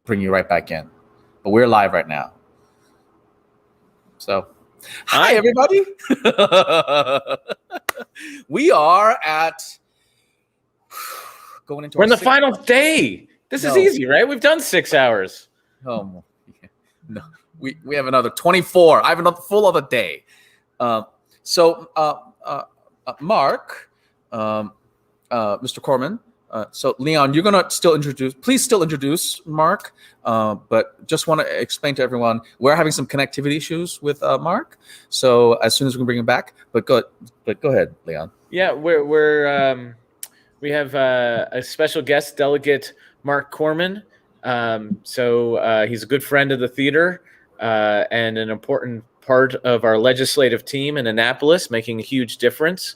bring you right back in. But we're live right now. So, hi everybody. We are going into. We're in the final day. This is easy, right? We've done 6 hours. Oh no, we have another 24. I have another full other day. Marc, Mr. Korman. So Leon, you're gonna please still introduce Marc, but just want to explain to everyone we're having some connectivity issues with Marc. So as soon as we can bring him back, but go ahead, Leon. Yeah, we have a special guest delegate, Marc Korman. So he's a good friend of the theater and an important part of our legislative team in Annapolis, making a huge difference.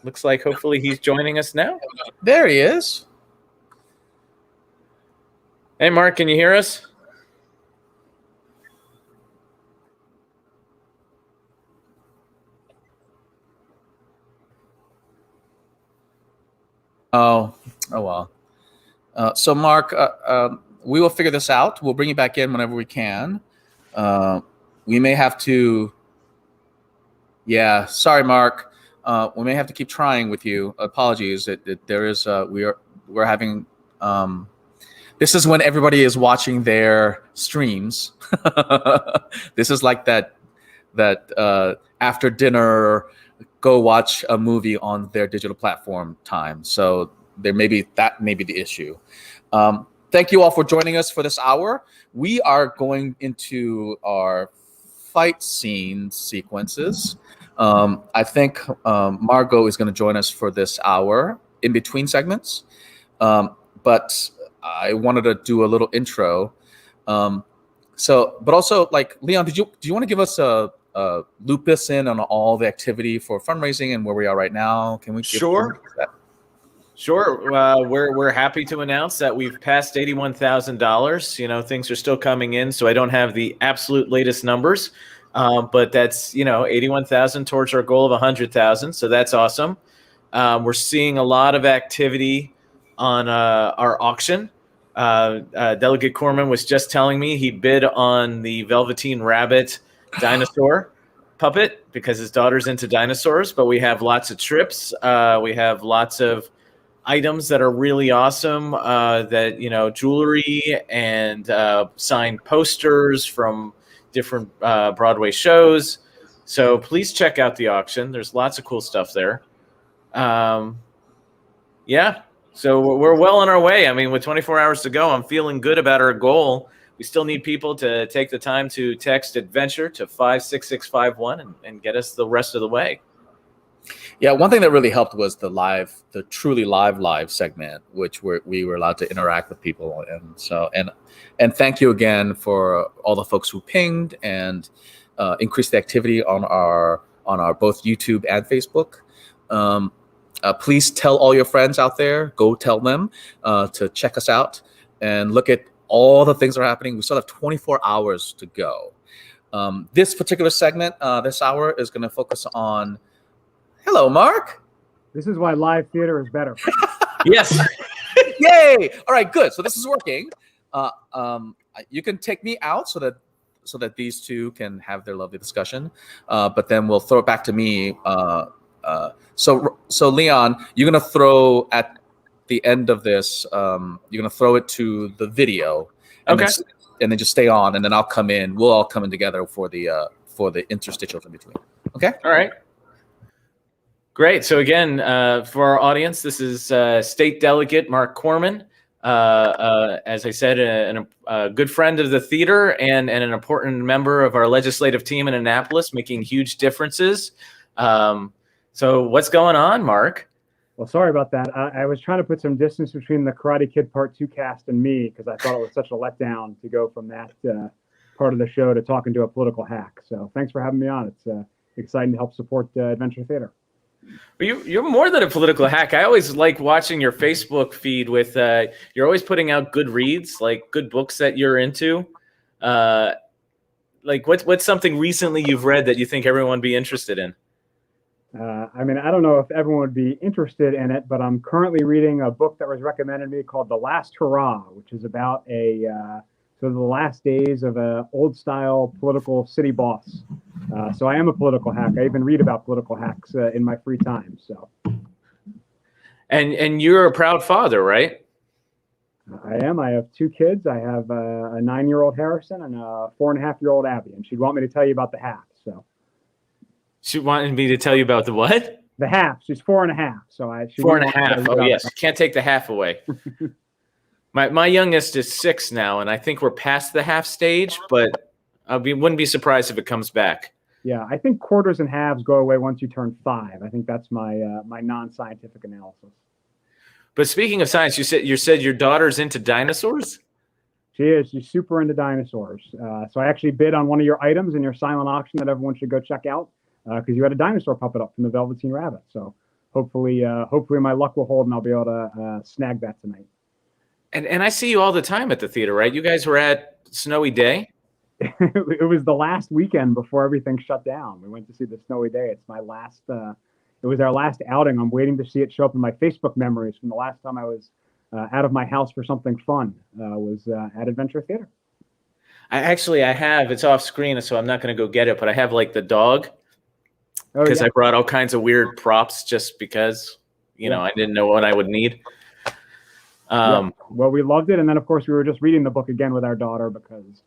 Looks like hopefully he's joining us now. There he is. Hey, Marc, can you hear us? Oh well. So Marc, we will figure this out. We'll bring you back in whenever we can. We may have to. Yeah, sorry, Marc. We may have to keep trying with you. Apologies. There is we're having. This is when everybody is watching their streams. This is like that after dinner, go watch a movie on their digital platform time. So that may be the issue. Thank you all for joining us for this hour. We are going into our fight scene sequences. I think Margot is going to join us for this hour in between segments. But I wanted to do a little intro. But also, like, Leon, do you want to give us a loop us in on all the activity for fundraising and where we are right now? Can we? Sure. We're happy to announce that we've passed $81,000. You know, things are still coming in, so I don't have the absolute latest numbers. But that's, $81,000 towards our goal of $100,000. So that's awesome. We're seeing a lot of activity on our auction. Delegate Korman was just telling me he bid on the Velveteen Rabbit dinosaur puppet because his daughter's into dinosaurs. But we have lots of trips. We have lots of items that are really awesome. Jewelry and signed posters from different Broadway shows. So please check out the auction. There's lots of cool stuff there. So we're well on our way. I mean, with 24 hours to go, I'm feeling good about our goal. We still need people to take the time to text adventure to 56651 and get us the rest of the way. Yeah, one thing that really helped was the truly live segment, which we were allowed to interact with people, and thank you again for all the folks who pinged and increased the activity on our both YouTube and Facebook. Please tell all your friends out there. Go tell them to check us out and look at all the things that are happening. We still have 24 hours to go. This particular segment, this hour, is going to focus on. Hello, Marc. This is why live theater is better. Yes. Yay! All right, good. So this is working. You can take me out so that these two can have their lovely discussion. But then we'll throw it back to me. So Leon, you're gonna throw at the end of this. You're gonna throw it to the video. And okay. And then just stay on, and then I'll come in. We'll all come in together for the interstitials in between. Okay. All right. Great. So again, for our audience, this is State Delegate Marc Korman. As I said, a good friend of the theater and an important member of our legislative team in Annapolis, making huge differences. So what's going on, Marc? Well, sorry about that. I was trying to put some distance between the Karate Kid Part 2 cast and me because I thought it was such a letdown to go from that part of the show to talking to a political hack. So thanks for having me on. It's exciting to help support Adventure Theater. You're more than a political hack. I always like watching your Facebook feed with you're always putting out good reads, like good books that you're into. Like what's something recently you've read that you think everyone would be interested in? I mean, I don't know if everyone would be interested in it, but I'm currently reading a book that was recommended to me called The Last Hurrah, which is about sort of the last days of a old style political city boss. So I am a political hack. I even read about political hacks in my free time. So. And you're a proud father, right? I am. I have 2 kids. I have a 9-year-old Harrison and a 4.5-year-old Abby, and she'd want me to tell you about the half. So. She wanted me to tell you about the what? The half. She's 4.5. So she 4.5. Oh yes, can't take the half away. My youngest is 6 now, and I think we're past the half stage, but wouldn't be surprised if it comes back. Yeah, I think quarters and halves go away once you turn 5. I think that's my my non-scientific analysis. But speaking of science, you said your daughter's into dinosaurs? She is. She's super into dinosaurs. So I actually bid on one of your items in your silent auction that everyone should go check out. Because you had a dinosaur puppet up from the Velveteen Rabbit. So hopefully my luck will hold and I'll be able to snag that tonight. And I see you all the time at the theater, right? You guys were at Snowy Day? It was the last weekend before everything shut down. We went to see the Snowy Day. It's my last, it was our last outing. I'm waiting to see it show up in my Facebook memories from the last time I was out of my house for something fun, was at Adventure Theater. I have, it's off screen, so I'm not going to go get it, but I have like the dog. Because I brought all kinds of weird props just because, you know, I didn't know what I would need. Well, we loved it. And then, of course, we were just reading the book again with our daughter because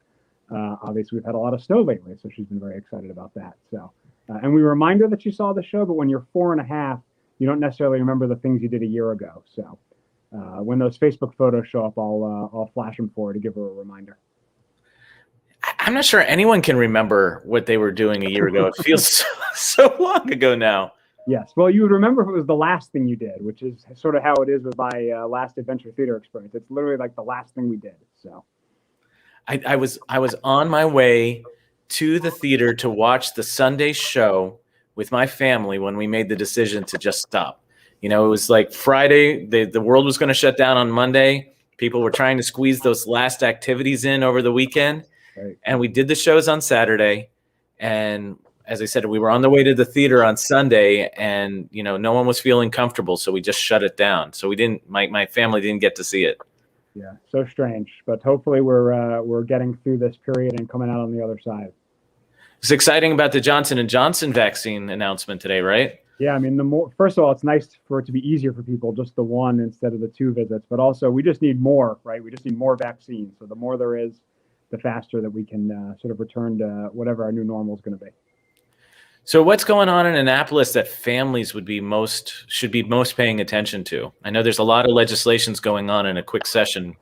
obviously we've had a lot of snow lately. So she's been very excited about that. So, and we remind her that she saw the show. But when you're 4.5, you don't necessarily remember the things you did a year ago. So when those Facebook photos show up, I'll flash them for her to give her a reminder. I'm not sure anyone can remember what they were doing a year ago. It feels so long ago now. Yes. Well, you would remember if it was the last thing you did, which is sort of how it is with my last Adventure Theater experience. It's literally like the last thing we did. So I was on my way to the theater to watch the Sunday show with my family when we made the decision to just stop. You know, it was like Friday. The world was going to shut down on Monday. People were trying to squeeze those last activities in over the weekend. Right. And we did the shows on Saturday. And as I said, we were on the way to the theater on Sunday and, you know, no one was feeling comfortable. So we just shut it down. So we didn't, my family didn't get to see it. Yeah. So strange, but hopefully we're getting through this period and coming out on the other side. It's exciting about the Johnson & Johnson vaccine announcement today, right? Yeah. I mean, first of all, it's nice for it to be easier for people, just the 1 instead of the 2 visits, but also we just need more, right? We just need more vaccines. So the more there is, the faster that we can sort of return to whatever our new normal is going to be. So what's going on in Annapolis that families should be most paying attention to? I know there's a lot of legislations going on in a quick session.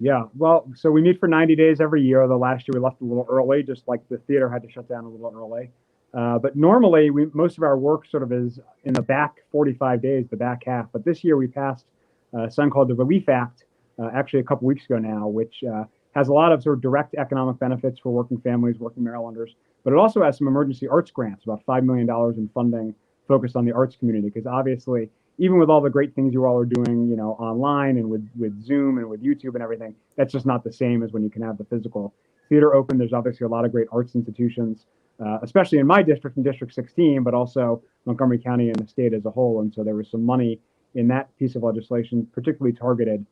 Yeah, well, so we meet for 90 days every year. The last year we left a little early, just like the theater had to shut down a little early. But normally most of our work sort of is in the back 45 days, the back half. But this year we passed something called the Relief Act, actually a couple weeks ago now, which has a lot of sort of direct economic benefits for working families, working Marylanders, but it also has some emergency arts grants, about $5 million in funding focused on the arts community. Because obviously, even with all the great things you all are doing, you know, online and with Zoom and with YouTube and everything, that's just not the same as when you can have the physical theater open. There's obviously a lot of great arts institutions, especially in my district, in District 16, but also Montgomery County and the state as a whole. And so there was some money in that piece of legislation, particularly targeted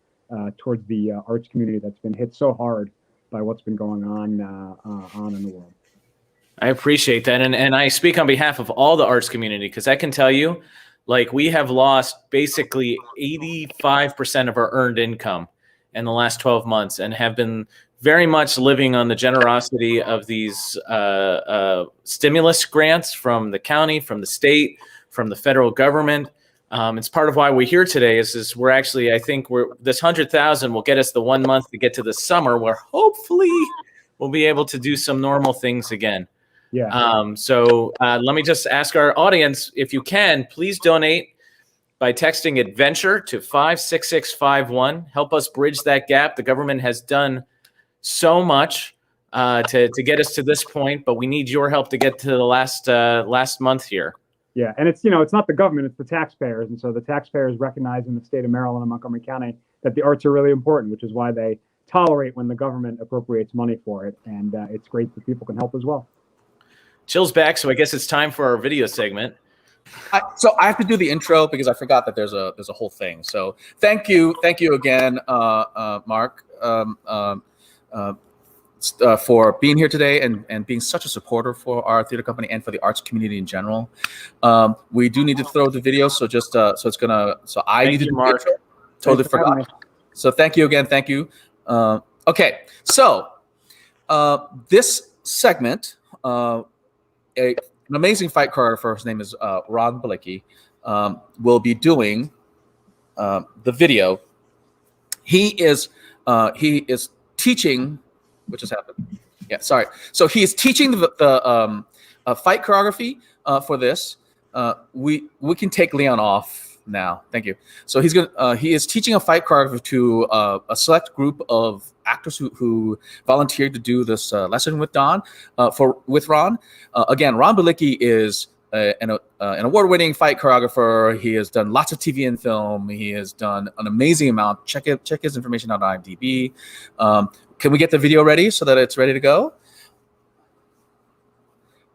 towards the arts community that's been hit so hard by what's been going on in the world. I appreciate that. And I speak on behalf of all the arts community because I can tell you, like, we have lost basically 85% of our earned income in the last 12 months and have been very much living on the generosity of these stimulus grants from the county, from the state, from the federal government. It's part of why we're here today is we're actually, I think this 100,000 will get us the 1 month to get to the summer where hopefully we'll be able to do some normal things again. Yeah. So let me just ask our audience, if you can, please donate by texting adventure to 56651. Help us bridge that gap. The government has done so much to get us to this point, but we need your help to get to the last month here. Yeah, and it's not the government, it's the taxpayers. And so the taxpayers recognize in the state of Maryland and Montgomery County that the arts are really important, which is why they tolerate when the government appropriates money for it. And it's great that people can help as well. Chill's back, so I guess it's time for our video segment. So I have to do the intro because I forgot that there's a whole thing. So thank you again, Marc, for being here today and being such a supporter for our theater company and for the arts community in general. We do need to throw the video, so just so it's gonna. So I need to do Marc. the intro. Totally forgot. So thank you again. Thank you. Okay, so this segment, an amazing fight choreographer, his name is Ron Balicki, will be doing the video. He is teaching. What just happened? Yeah, sorry. So he is teaching the fight choreography for this. We can take Leon off now. Thank you. So he is teaching a fight choreography to a select group of actors who volunteered to do this lesson with with Ron. Again, Ron Balicki is an award-winning fight choreographer. He has done lots of TV and film. He has done an amazing amount. Check his information out on IMDb. Can we get the video ready so that it's ready to go?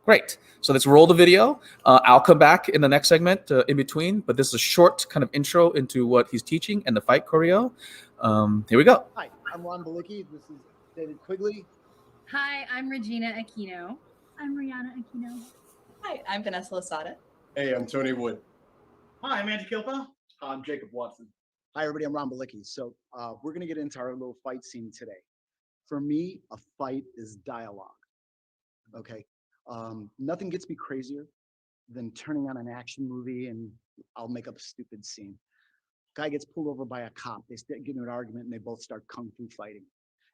Great. So let's roll the video. I'll come back in the next segment in between, but this is a short kind of intro into what he's teaching and the fight choreo. Here we go. Hi, I'm Ron Balicki. This is David Quigley. Hi, I'm Regina Aquino. I'm Rihanna Aquino. Hi, I'm Vanessa Lasada. Hey, I'm Tony Wood. Hi, I'm Andy Kilpa. I'm Jacob Watson. Hi, everybody. I'm Ron Balicki. So we're going to get into our little fight scene today. For me, a fight is dialogue. Okay. Nothing gets me crazier than turning on an action movie and I'll make up a stupid scene. Guy gets pulled over by a cop. They get into an argument and they both start kung fu fighting.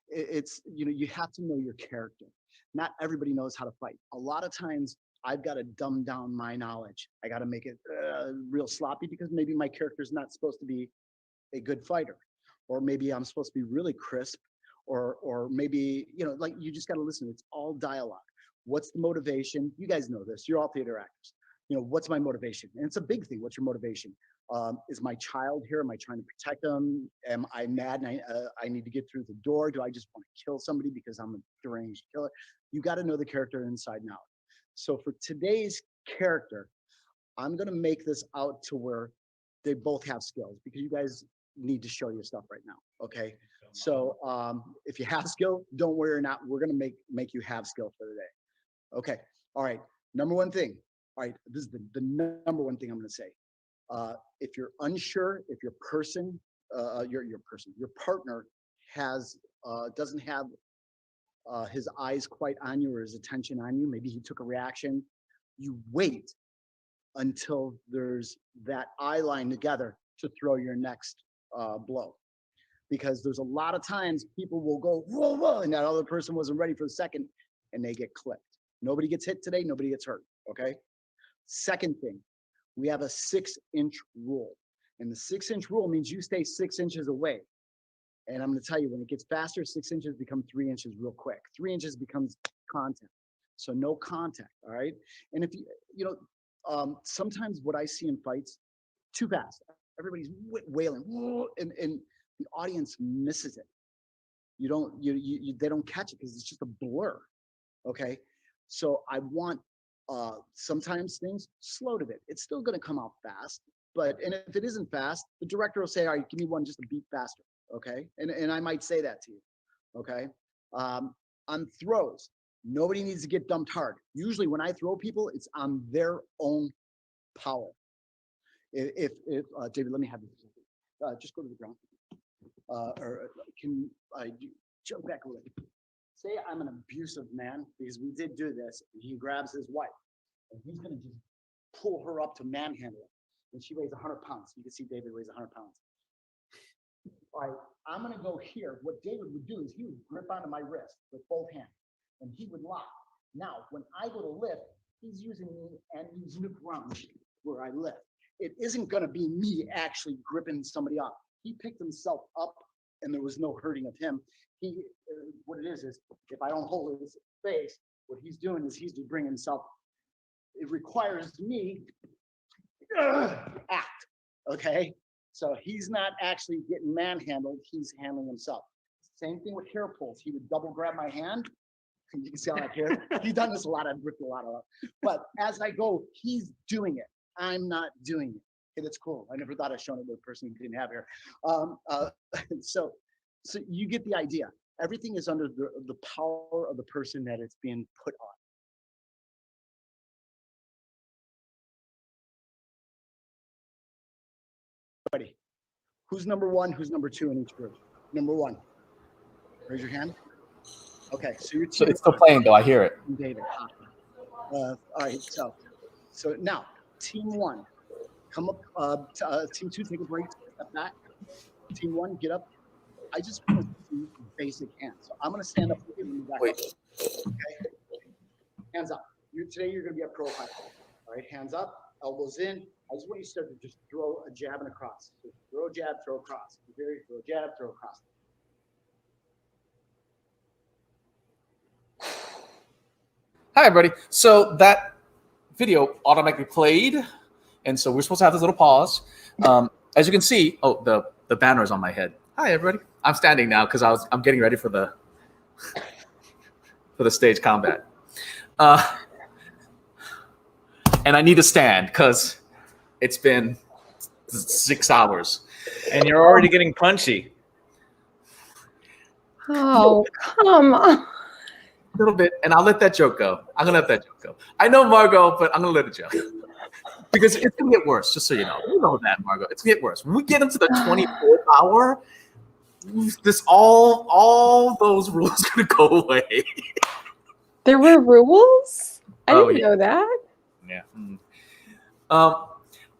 It's, you have to know your character. Not everybody knows how to fight. A lot of times I've got to dumb down my knowledge. I got to make it real sloppy because maybe my character's not supposed to be a good fighter, or maybe I'm supposed to be really crisp, or maybe, like you just got to listen. It's all dialogue. What's the motivation? You guys know this. You're all theater actors. What's my motivation? And it's a big thing. What's your motivation? Is my child here? Am I trying to protect them? Am I mad and I need to get through the door? Do I just want to kill somebody because I'm a deranged killer? You got to know the character inside and out. So for today's character, I'm going to make this out to where they both have skills, because you guys need to show your stuff right now. Okay. So if you have skill, don't worry or not. We're going to make you have skill for the day. Okay. All right. Number one thing. All right. This is the number one thing I'm going to say. If you're unsure, if your partner doesn't have his eyes quite on you or his attention on you, maybe he took a reaction, you wait until there's that eye line together to throw your next blow. Because there's a lot of times people will go, whoa, whoa, and that other person wasn't ready for the second and they get clipped. Nobody gets hit today, nobody gets hurt, okay? Second thing, we have a 6-inch rule. And the 6-inch rule means you stay 6 inches away. And I'm going to tell you, when it gets faster, 6 inches become 3 inches real quick. 3 inches becomes contact. So no contact, all right? And if sometimes what I see in fights, too fast. Everybody's wailing, and the audience misses it. They don't catch it because it's just a blur, okay? So I want sometimes things slow to it. It's still going to come out fast, and if it isn't fast, the director will say, all right, give me one just a beat faster, okay? And I might say that to you, okay? On throws, nobody needs to get dumped hard. Usually when I throw people, it's on their own power. If David, let me have this. Just go to the ground. Or can I jump back a little? Say I'm an abusive man, because we did do this. He grabs his wife, and he's going to just pull her up to manhandle her. And she weighs 100 pounds. You can see David weighs 100 pounds. All right, I'm going to go here. What David would do is he would grip onto my wrist with both hands, and he would lock. Now, when I go to lift, he's using me and he's looped around where I lift. It isn't going to be me actually gripping somebody up. He picked himself up, and there was no hurting of him. What it is if I don't hold his face, what he's doing is he's just bringing himself. It requires me act, okay? So he's not actually getting manhandled, he's handling himself. Same thing with hair pulls. He would double grab my hand. You can see how I care. He's done this a lot, I've ripped a lot of it. But as I go, he's doing it. I'm not doing it. Okay, that's cool. I never thought I'd shown it to a person who didn't have hair. So you get the idea. Everything is under the power of the person that it's being put on. Everybody, who's number one? Who's number two in each group? Number one. Raise your hand. Okay, so your team. So it's still playing though. I hear it. David. All right. So now team one, come up. Team two, take a break. Step back. Team one, get up. I just want to see basic hands. So I'm going to stand up. Wait. Okay. Hands up. Today you're going to be a profile. All right. Hands up. Elbows in. I just want you to start to just throw a jab and a cross. So throw a jab, throw a cross. Throw a jab, throw a cross. Hi, everybody. So that video automatically played, and so we're supposed to have this little pause. As you can see, the banner is on my head. Hi, everybody. I'm standing now because I'm getting ready for the stage combat, and I need to stand because it's been 6 hours, And you're already getting punchy. Oh, come on. a little bit, and I'll let that joke go. I'm gonna let that joke go. I know Margot, but I'm gonna let it go because it's gonna get worse. Just so you know, that Margot, it's gonna get worse when we get into the 24th hour. This all those rules gonna go away. There were rules? I didn't know that. Yeah.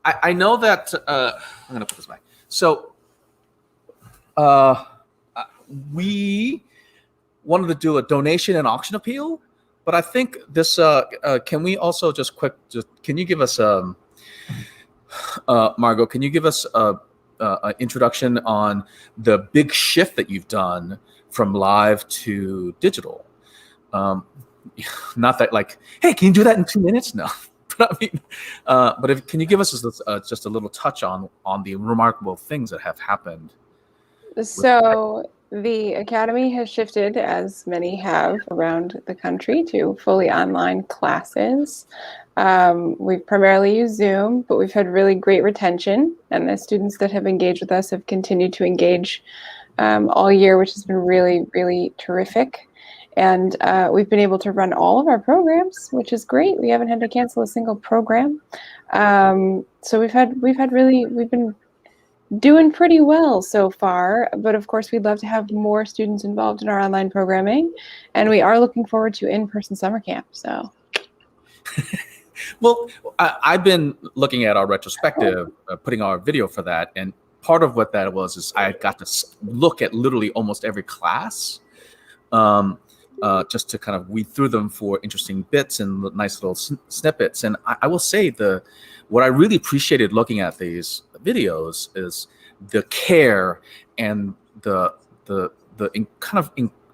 I know that I'm gonna put this back. So we wanted to do a donation and auction appeal, but I think this can we also can you give us Margot, can you give us an introduction on the big shift that you've done from live to digital? Not that like, hey, can you do that in 2 minutes? No. But I mean, can you give us just a little touch on the remarkable things that have happened? So the Academy has shifted, as many have around the country, to fully online classes. We've primarily used Zoom, but we've had really great retention, and the students that have engaged with us have continued to engage all year, which has been really, really terrific. And we've been able to run all of our programs, which is great. We haven't had to cancel a single program. So we've been doing pretty well so far, but of course we'd love to have more students involved in our online programming, and we are looking forward to in-person summer camp. So well, I've been looking at our retrospective, putting our video for that, and part of what that was is I got to look at literally almost every class, just to kind of weed through them for interesting bits and nice little snippets. And I will say what I really appreciated looking at these videos is the care and the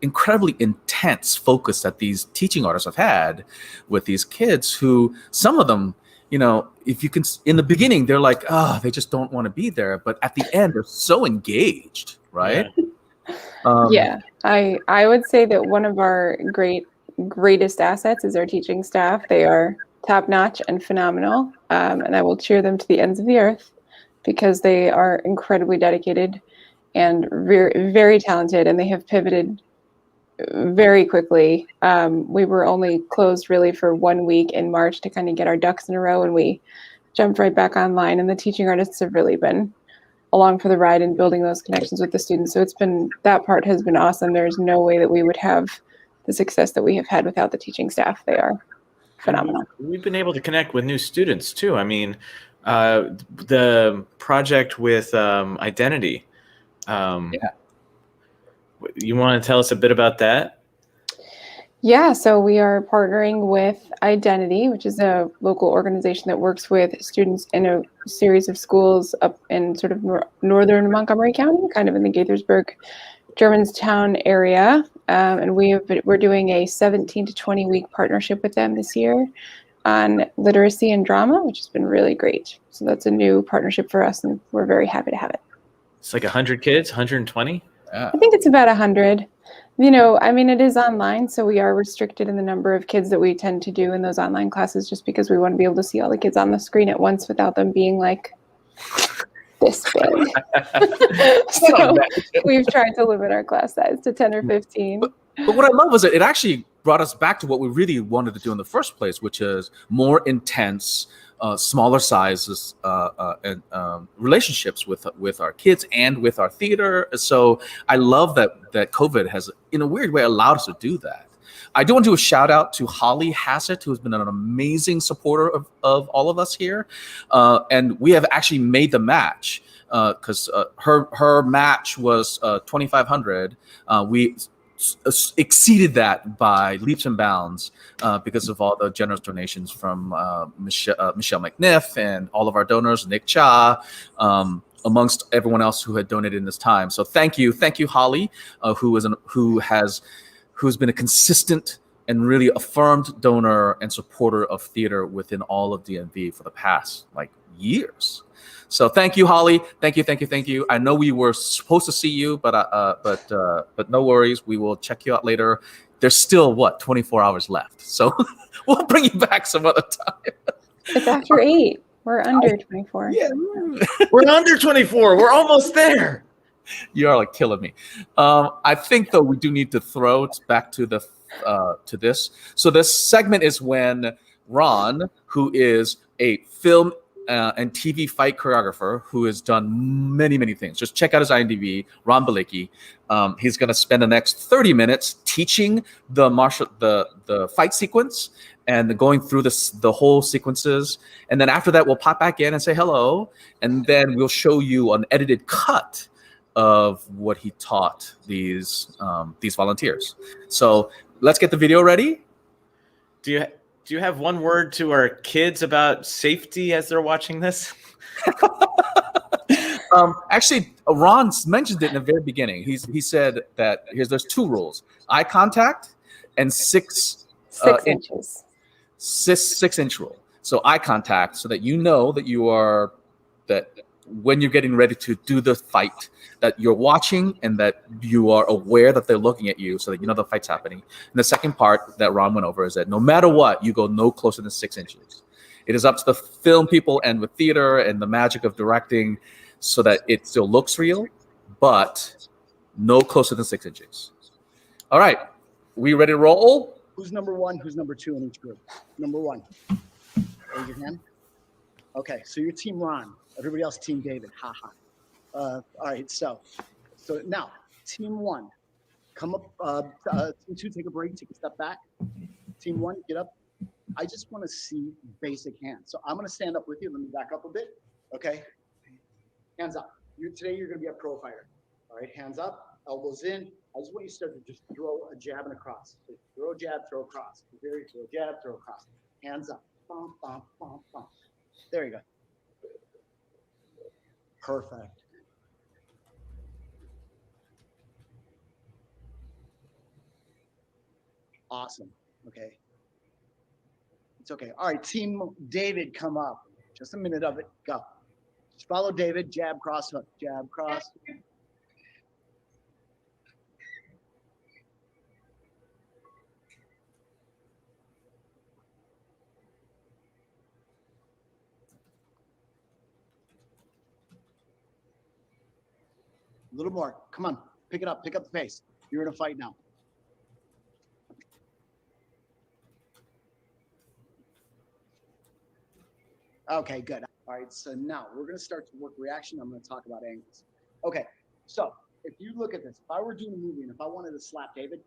incredibly intense focus that these teaching artists have had with these kids who, some of them, if you can, in the beginning, they're like, oh, they just don't want to be there. But at the end, they're so engaged, right? Yeah. I would say that one of our greatest assets is our teaching staff. They are top-notch and phenomenal, and I will cheer them to the ends of the earth because they are incredibly dedicated and very, very talented, and they have pivoted very quickly. We were only closed really for 1 week in March to kind of get our ducks in a row, and we jumped right back online, and the teaching artists have really been along for the ride and building those connections with the students. So that part has been awesome. There's no way that we would have the success that we have had without the teaching staff. They are phenomenal. We've been able to connect with new students too. I mean, the project with Identity. You want to tell us a bit about that? Yeah, so we are partnering with Identity, which is a local organization that works with students in a series of schools up in sort of northern Montgomery County, kind of in the Gaithersburg, Germantown area. And we're doing a 17 to 20 week partnership with them this year on literacy and drama, which has been really great. So that's a new partnership for us, and we're very happy to have it. It's like 100 kids, 120? I think it's about 100. You know, I mean, it is online, so we are restricted in the number of kids that we tend to do in those online classes just because we want to be able to see all the kids on the screen at once without them being like this big. So we've tried to limit our class size to 10 or 15. But what I love is that it actually brought us back to what we really wanted to do in the first place, which is more intense, smaller sizes, and relationships with our kids and with our theater. So I love that COVID has, in a weird way, allowed us to do that. I do want to do a shout out to Holly Hassett, who has been an amazing supporter of all of us here. And we have actually made the match because her match was $2,500. We exceeded that by leaps and bounds because of all the generous donations from Michelle McNiff and all of our donors, Nick Cha, amongst everyone else who had donated in this time. So thank you, Holly, who's been a consistent and really affirmed donor and supporter of theater within all of DMV for the past years. So thank you, Holly. Thank you. I know we were supposed to see you, but no worries. We will check you out later. There's still 24 hours left, so we'll bring you back some other time. It's after 8. We're under 24. Yeah, We're under 24. We're almost there. You are killing me. I think though we do need to throw it back to this. So this segment is when Ron, who is a film and TV fight choreographer who has done many things. Just check out his IMDb, Ron Balicki. He's going to spend the next 30 minutes teaching the fight sequence and going through the whole sequences. And then after that, we'll pop back in and say hello. And then we'll show you an edited cut of what he taught these volunteers. So let's get the video ready. Do you have one word to our kids about safety as they're watching this? Actually, Ron mentioned it in the very beginning. He said that there's 2 rules: eye contact and 6 inches. 6-inch rule. So eye contact, so that you know that when you're getting ready to do the fight, that you're watching and that you are aware that they're looking at you, so that you know the fight's happening. And the second part that Ron went over is that no matter what, you go no closer than 6 inches. It is up to the film people and with theater and the magic of directing so that it still looks real, but no closer than 6 inches. All right, we ready to roll? Who's number 1? Who's number 2 in each group? Number 1. Raise your hand. Okay, so you're Team Ron. Everybody else, Team David. Ha ha. All right, so now, Team 1, come up. Team 2, take a break, take a step back. Team 1, get up. I just want to see basic hands. So I'm going to stand up with you. Let me back up a bit. Okay. Hands up. Today you're going to be a pro fighter. All right, hands up, elbows in. I just want you to start to just throw a jab and a cross. So throw a jab, throw a cross. Throw a jab, throw a cross. Hands up. Bum, bum, bum, bum. There you go. Perfect. Awesome. Okay. It's okay. All right, Team David, come up. Just a minute of it. Go. Just follow David. Jab, cross, hook. Jab, cross. A little more. Come on. Pick it up. Pick up the pace. You're in a fight now. Okay, good. All right, so now we're going to start to work reaction. I'm going to talk about angles. Okay, so if you look at this, if I were doing a movie and if I wanted to slap David,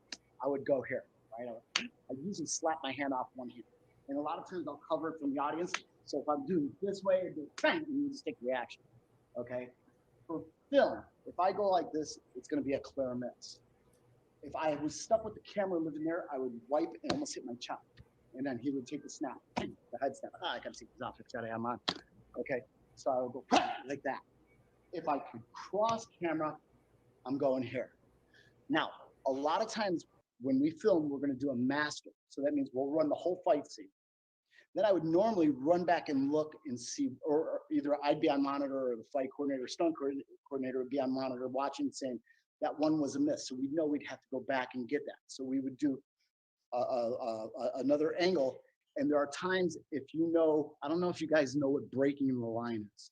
I would go here, right? I usually slap my hand off one hand. And a lot of times I'll cover it from the audience. So if I'm doing it this way, I do bang, and you just take reaction, okay? For film, if I go like this, it's going to be a clear miss. If I was stuck with the camera living there, I would wipe and almost hit my chop. And then he would take the snap, the head snap. I gotta take this off. It's gotta have on. Okay, so I would go like that. If I could cross camera, I'm going here. Now, a lot of times when we film, we're gonna do a master. So that means we'll run the whole fight scene. Then I would normally run back and look and see, or either I'd be on monitor or the fight coordinator, stunt coordinator would be on monitor watching, saying, that one was a miss. So we'd know we'd have to go back and get that. So we would do another angle. And there are times if you know, I don't know if you guys know what breaking the line is.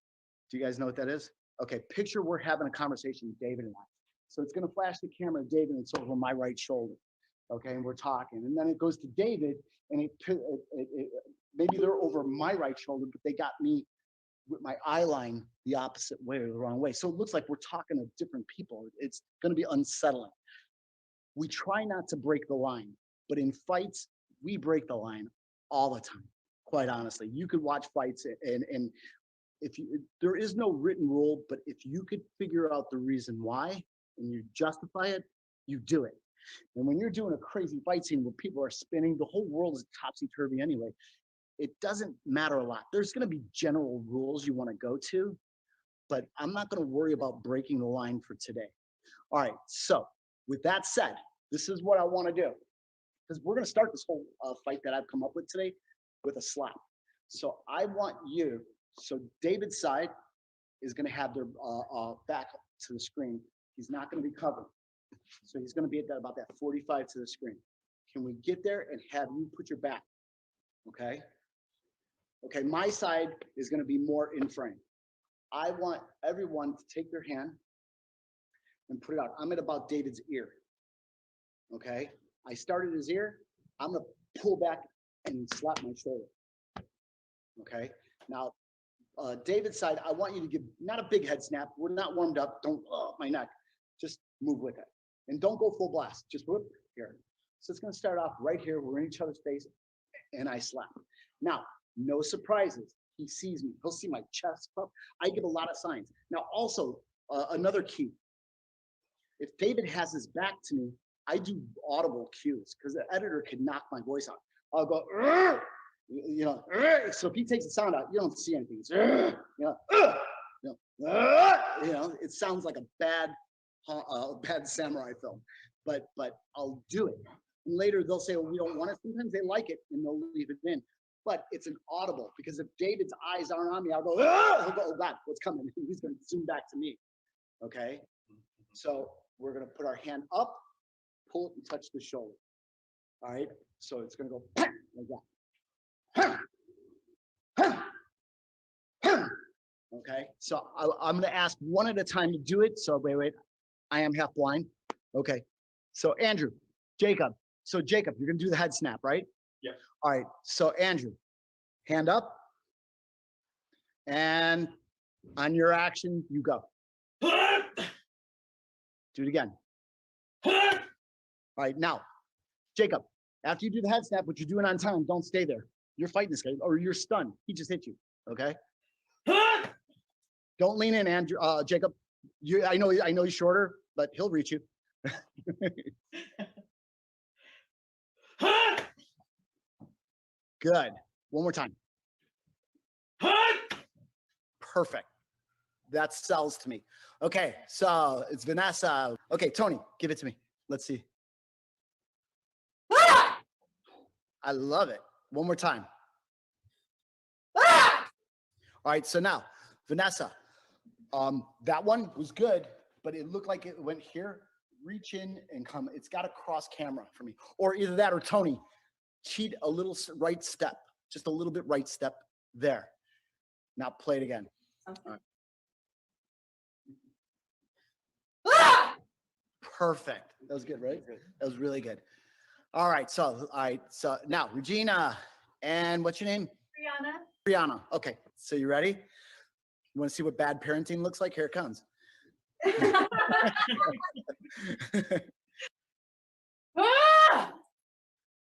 Do you guys know what that is? Okay, picture we're having a conversation, David and I. So it's gonna flash the camera at David and it's over my right shoulder. Okay, and we're talking. And then it goes to David and maybe they're over my right shoulder, but they got me with my eye line the opposite way or the wrong way. So it looks like we're talking to different people. It's gonna be unsettling. We try not to break the line, but in fights, we break the line all the time, quite honestly. You could watch fights and there is no written rule, but if you could figure out the reason why and you justify it, you do it. And when you're doing a crazy fight scene where people are spinning, the whole world is topsy-turvy anyway, it doesn't matter a lot. There's gonna be general rules you wanna go to, but I'm not gonna worry about breaking the line for today. All right, so with that said, this is what I wanna do. Because we're gonna start this whole fight that I've come up with today with a slap. So I want you, so David's side is gonna have their back to the screen. He's not gonna be covered. So he's gonna be at about that 45 to the screen. Can we get there and have you put your back, okay? Okay, my side is gonna be more in frame. I want everyone to take their hand and put it out. I'm at about David's ear, okay? I started his ear, I'm gonna pull back and slap my shoulder, okay? Now, David's side, I want you to give, not a big head snap, we're not warmed up, don't, my neck, just move with it. And don't go full blast, just whoop, here. So it's gonna start off right here, we're in each other's face, and I slap. Now, no surprises, he sees me, he'll see my chest puff, I give a lot of signs. Now also, another key, if David has his back to me, I do audible cues, because the editor can knock my voice out. I'll go, you know, so if he takes the sound out, you don't see anything. It's, you know, it sounds like a bad samurai film, but I'll do it. And later they'll say, well, we don't want it. Sometimes they like it and they'll leave it in. But it's an audible, because if David's eyes aren't on me, I'll go, he'll go, oh God, what's coming? He's gonna zoom back to me, okay? So we're gonna put our hand up, pull it and touch the shoulder, all right? So it's gonna go like that. Okay, so I'm gonna ask one at a time to do it. So wait, I am half blind. Okay, so Andrew, Jacob. So Jacob, you're gonna do the head snap, right? Yeah. All right, so Andrew, hand up. And on your action, you go. Do it again. All right, now, Jacob, after you do the head snap, what you're doing on time, don't stay there. You're fighting this guy, or you're stunned. He just hit you, okay? Don't lean in, Andrew, Jacob. I know he's shorter, but he'll reach you. Good. One more time. Perfect. That sells to me. Okay, so it's Vanessa. Okay, Tony, give it to me. Let's see. I love it. One more time. All right, so now, Vanessa, that one was good, but it looked like it went here. Reach in and come. It's got to cross camera for me. Or either that or Tony, cheat a little right step, just a little bit right step there. Now play it again. All right. Perfect. That was good, right? That was really good. All right, so now Regina, and what's your name? Brianna. Okay, so you ready? You want to see what bad parenting looks like? Here it comes.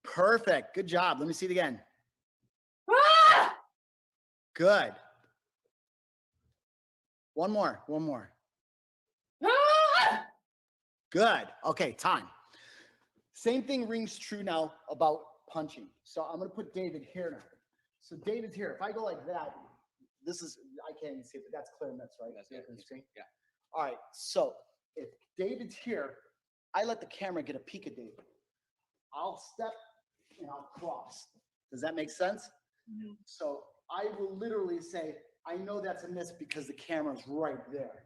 Perfect. Good job. Let me see it again. Good. One more. Good. Okay, time. Same thing rings true now about punching. So I'm going to put David here now. So David's here. If I go like that, this is, I can't even see it, but that's clear mitts, right? That's it. Yeah. All right. So if David's here, I let the camera get a peek at David. I'll step and I'll cross. Does that make sense? Mm-hmm. So I will literally say, I know that's a miss because the camera's right there.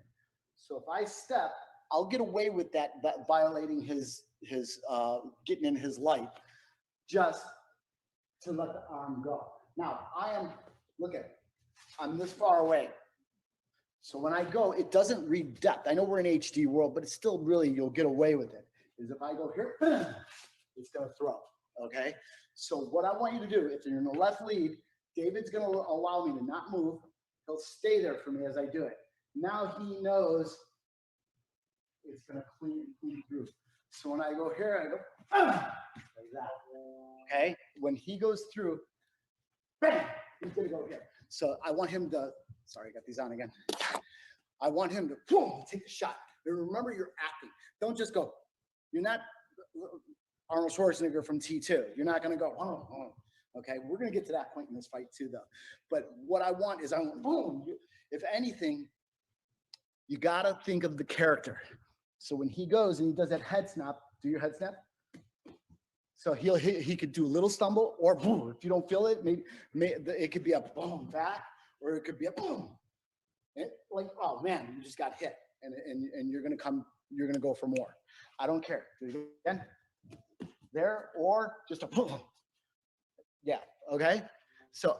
So if I step, I'll get away with that violating his getting in his light, just to let the arm go. Now look at, I'm this far away. So when I go, it doesn't read depth. I know we're in HD world, but it's still really, you'll get away with it. Is if I go here, it's gonna throw, okay? So what I want you to do, if you're in the left lead, David's gonna allow me to not move. He'll stay there for me as I do it. Now he knows it's gonna clean through. So when I go here, I go, like that, okay? When he goes through, bam, he's gonna go here. So I want him to, sorry, I got these on again. I want him to boom, take the shot. But remember, you're acting. Don't just go. You're not Arnold Schwarzenegger from T2. You're not going to go, oh. Okay? We're going to get to that point in this fight too, though. But what I want is, I want boom. If anything, you got to think of the character. So when he goes and he does that head snap, do your head snap. So he could do a little stumble, or boom. If you don't feel it, maybe it could be a boom back, or it could be a boom. Like, oh man, you just got hit, and you're gonna go for more. I don't care. Do it again. There, or just a boom. Yeah. Okay. So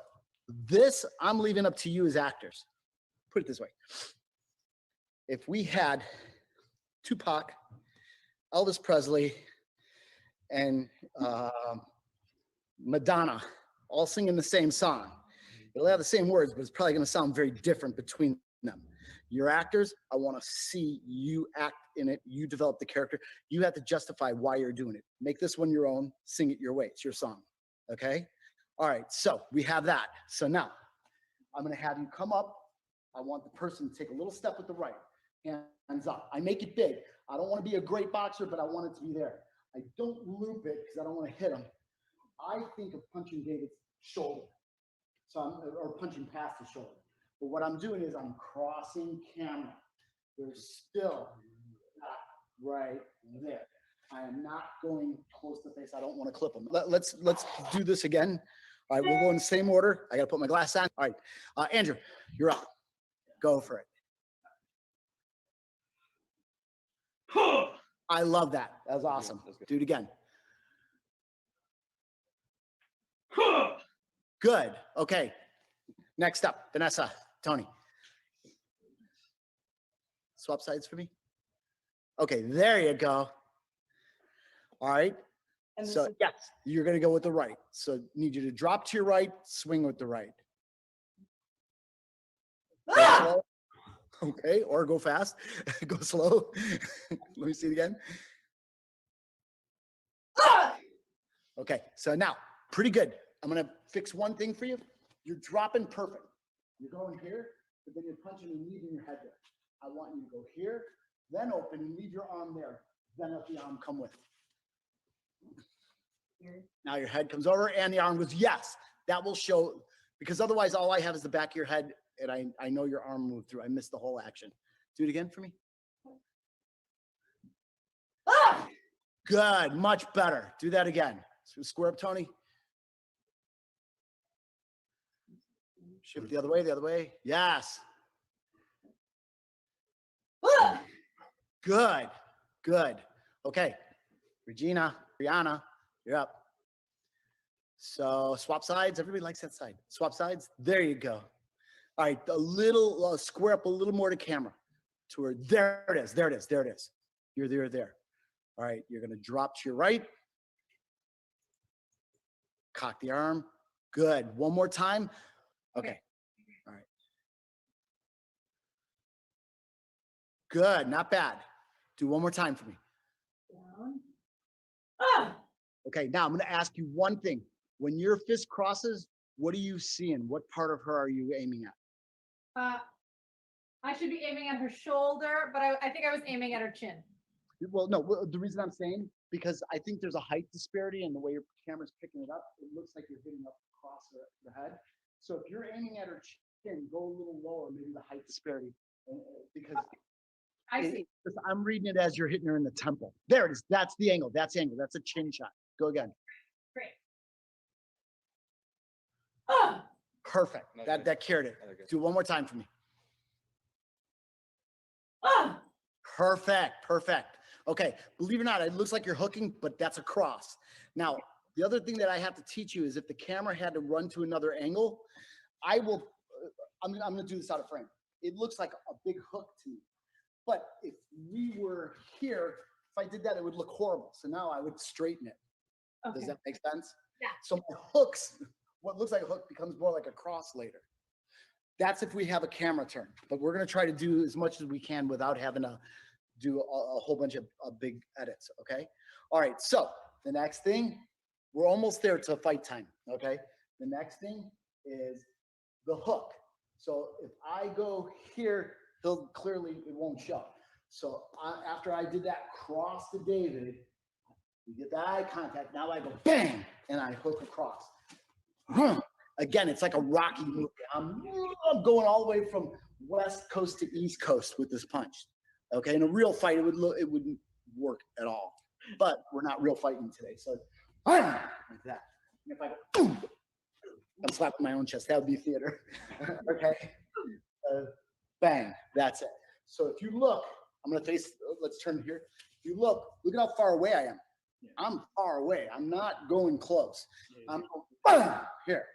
this I'm leaving up to you as actors. Put it this way: if we had Tupac, Elvis Presley, and Madonna all singing the same song, it'll have the same words, but it's probably going to sound very different between them. Your actors, I want to see you act in it. You develop the character. You have to justify why you're doing it. Make this one your own. Sing it your way. It's your song. Okay? All right. So we have that. So now I'm going to have you come up. I want the person to take a little step with the right. Hands up. I make it big. I don't want to be a great boxer, but I want it to be there. I don't loop it because I don't want to hit him. I think of punching David's shoulder. Or punching past his shoulder. But what I'm doing is I'm crossing camera. There's still not right there. I am not going close to the face. I don't want to clip him. Let's do this again. All right, we'll go in the same order. I got to put my glass on. All right, Andrew, you're up. Go for it. I love that. That was awesome. Do it again. Good. Okay. Next up, Vanessa, Tony. Swap sides for me. Okay, there you go. All right. And So yes, you're going to go with the right. So need you to drop to your right, swing with the right. Slow. Okay, or go fast. Go slow. Let me see it again. Okay, so now, pretty good. I'm going to fix one thing for you. You're dropping perfect. You're going here, but then you're punching and leaving your head there. I want you to go here, then open and leave your arm there. Then let the arm come with. Now your head comes over and the arm goes, yes. That will show, because otherwise all I have is the back of your head and I know your arm moved through. I missed the whole action. Do it again for me. Good, much better. Do that again. So square up, Tony. Shift the other way, the other way. Yes. Good, good. Okay, Regina, Brianna, you're up. So swap sides. Everybody likes that side. Swap sides. There you go. All right, a little square up a little more to camera. To where there it is. There it is. There it is. You're there. There. All right, you're gonna drop to your right. Cock the arm. Good. One more time. Okay. All right. Good. Not bad. Do one more time for me. Okay. Now I'm going to ask you one thing. When your fist crosses, what are you seeing? What part of her are you aiming at? I should be aiming at her shoulder, but I think I was aiming at her chin. Well, no. The reason I'm saying, because I think there's a height disparity in the way your camera's picking it up. It looks like you're hitting up across the head. So if you're aiming at her chin, go a little lower, maybe the height disparity, because I see. I'm reading it as you're hitting her in the temple. There it is. That's the angle. That's the angle. That's a chin shot. Go again. Great. Perfect. That cured it. Do it one more time for me. Perfect, perfect. Okay, believe it or not, it looks like you're hooking, but that's a cross. Now, the other thing that I have to teach you is if the camera had to run to another angle, I will, I'm gonna do this out of frame. It looks like a big hook to me. But if we were here, if I did that, it would look horrible. So now I would straighten it. Okay. Does that make sense? Yeah. So my hooks, what looks like a hook becomes more like a cross later. That's if we have a camera turn, but we're gonna try to do as much as we can without having to do a whole bunch of big edits, okay? All right, so the next thing, we're almost there to fight time, okay? The next thing is the hook. So if I go here, he'll clearly, it won't show. So after I did that cross to David, we get that eye contact, now I go bang, and I hook across. Again, it's like a Rocky movie. I'm going all the way from West Coast to East Coast with this punch. Okay, in a real fight, it wouldn't work at all. But we're not real fighting today, so like that. And if I go, I'm slapping my own chest. That would be theater. Okay, bang. That's it. So if you look, I'm gonna face. Let's turn here. If you look at how far away I am. I'm far away. I'm not going close. I'm going, here.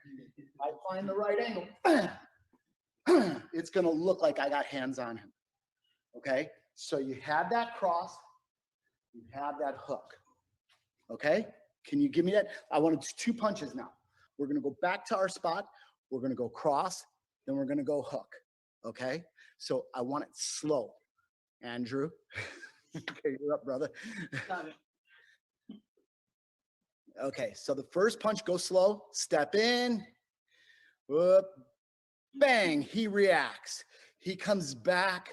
I find the right angle. It's gonna look like I got hands on him. Okay. So you have that cross, you have that hook, okay? Can you give me that? I want to do 2 punches now. We're gonna go back to our spot, we're gonna go cross, then we're gonna go hook, okay? So I want it slow. Andrew, okay, you're up, brother. Got it. Okay, so the first punch, go slow, step in, whoop, bang, he reacts. He comes back.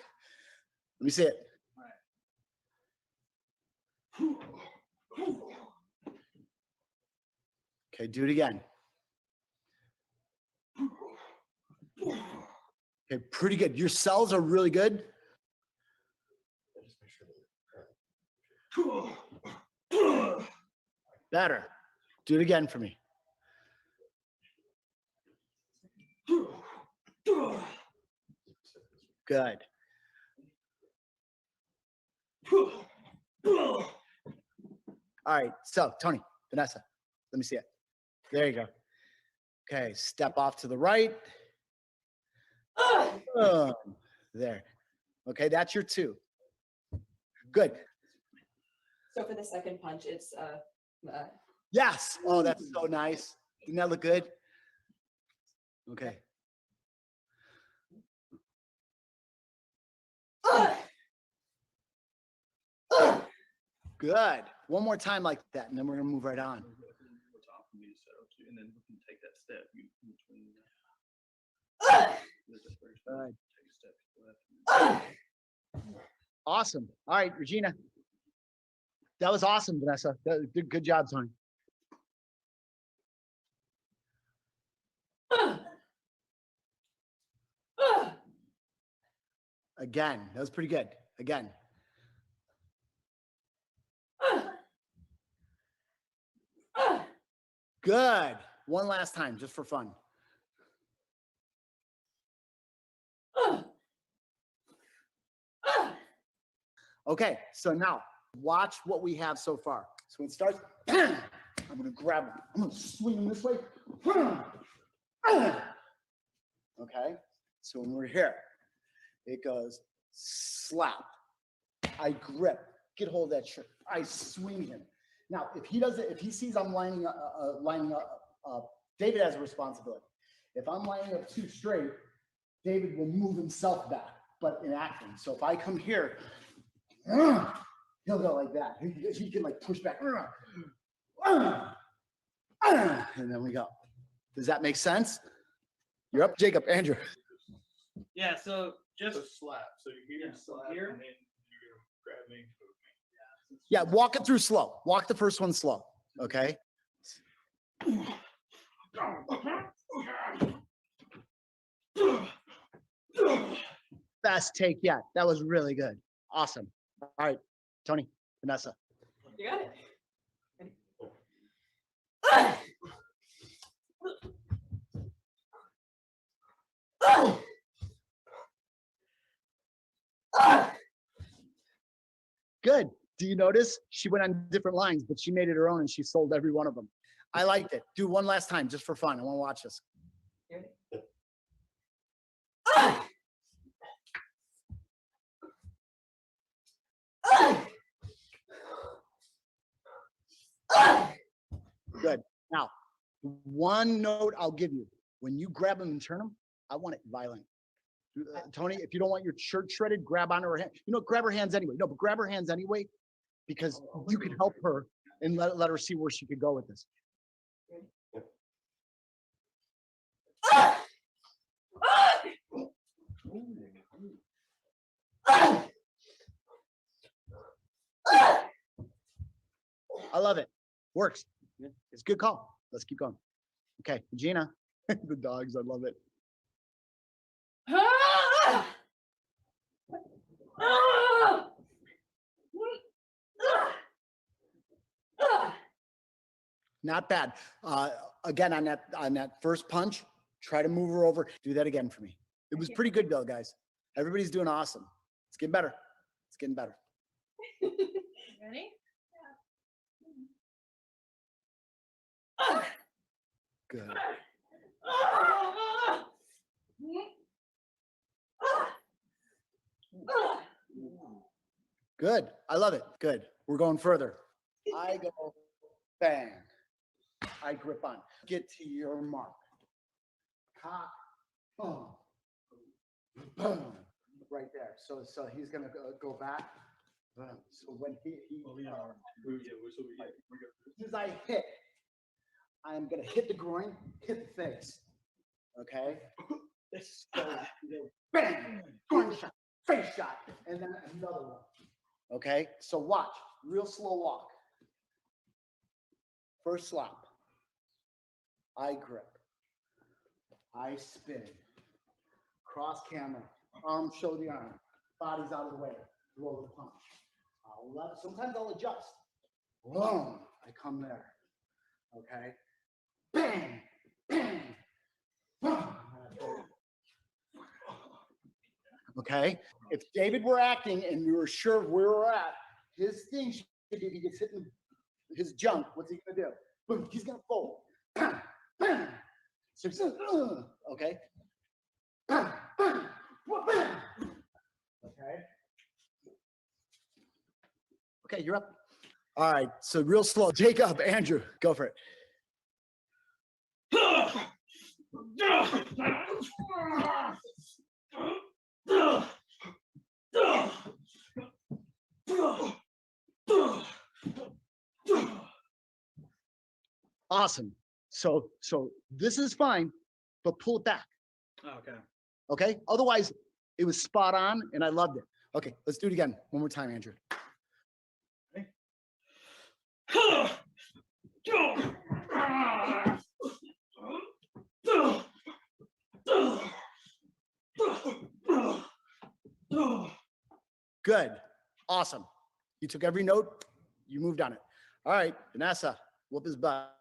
Let me see it. Okay, do it again. Okay, pretty good. Your cells are really good. Better. Do it again for me. Good. All right, so Tony, Vanessa, let me see it. There you go. Okay, step off to the right. There. Okay, that's your 2. Good. So for the second punch, it's Yes. Oh, that's so nice. Didn't that look good? Okay. Good. One more time like that, and then we're gonna move right on. And then we can take that step between. Awesome. All right, Regina. That was awesome, Vanessa. Good job, Tony. Again, that was pretty good. Again. Good. One last time, just for fun. Okay, so now watch what we have so far. So when it starts, I'm gonna grab him. I'm gonna swing him this way. Okay, so when we're here, it goes slap. I grip, get hold of that shirt. I swing him. Now, if he doesn't, if he sees I'm lining up, David has a responsibility. If I'm lining up too straight, David will move himself back, but in acting. So if I come here, he'll go like that. He can like push back. And then we go. Does that make sense? You're up, Jacob. Andrew. Yeah, so just slap. So you're here, slap, here. and then you're gonna grab me. Yeah, walk it through slow. Walk the first one slow. Okay. Best take yet. That was really good. Awesome. All right, Tony, Vanessa. you got it. Do you notice? She went on different lines, but she made it her own and she sold every one of them. I liked it. Do one last time just for fun. I want to watch this. Good. Now, one note I'll give you. When you grab them and turn them, I want it violent. Tony, if you don't want your shirt shredded, grab onto her hand. You know, grab her hands anyway. No, but grab her hands anyway, because you can help her and let her see where she could go with this. I love it. Works. It's a good call. Let's keep going. Okay, Regina. The dogs, I love it. Not bad. Again, on that first punch, try to move her over. Do that again for me. It was pretty good though, guys. Everybody's doing awesome. It's getting better. It's getting better. Ready? Good. Good. I love it. Good. We're going further. I go bang. I grip on. Get to your mark. Cock. Boom. Boom. Right there. So he's gonna go back. Boom. So when he as I hit, I'm gonna hit the groin, hit the face. Okay. So, bang, groin shot, face shot, and then another one. Okay. So watch. Real slow walk. First slap. I grip. I spin. Cross camera. Arm, show the arm. Body's out of the way. Throw the punch. Sometimes I'll adjust. Boom. I come there. Okay. Bang. Bang. Boom. Okay. If David were acting and we were sure of where we're at, his thing should be, if he gets hit in his junk, what's he gonna do? Boom. He's gonna fold. Bang. Bang. So he's okay. Bang. Bang. Bang. Okay. Okay, you're up. All right, so real slow. Jacob, Andrew, go for it. Awesome. So this is fine, but pull it back. Okay. Okay. Otherwise, it was spot on, and I loved it. Okay, let's do it again. One more time, Andrew. Good. Awesome. You took every note. You moved on it. All right, Vanessa, whoop his butt.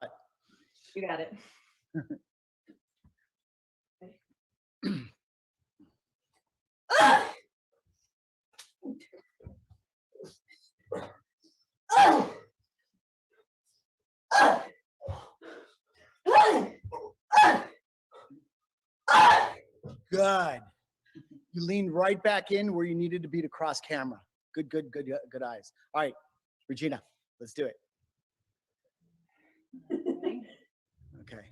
You got it. Good. You leaned right back in where you needed to be to cross camera. Good eyes. All right, Regina, let's do it. Okay.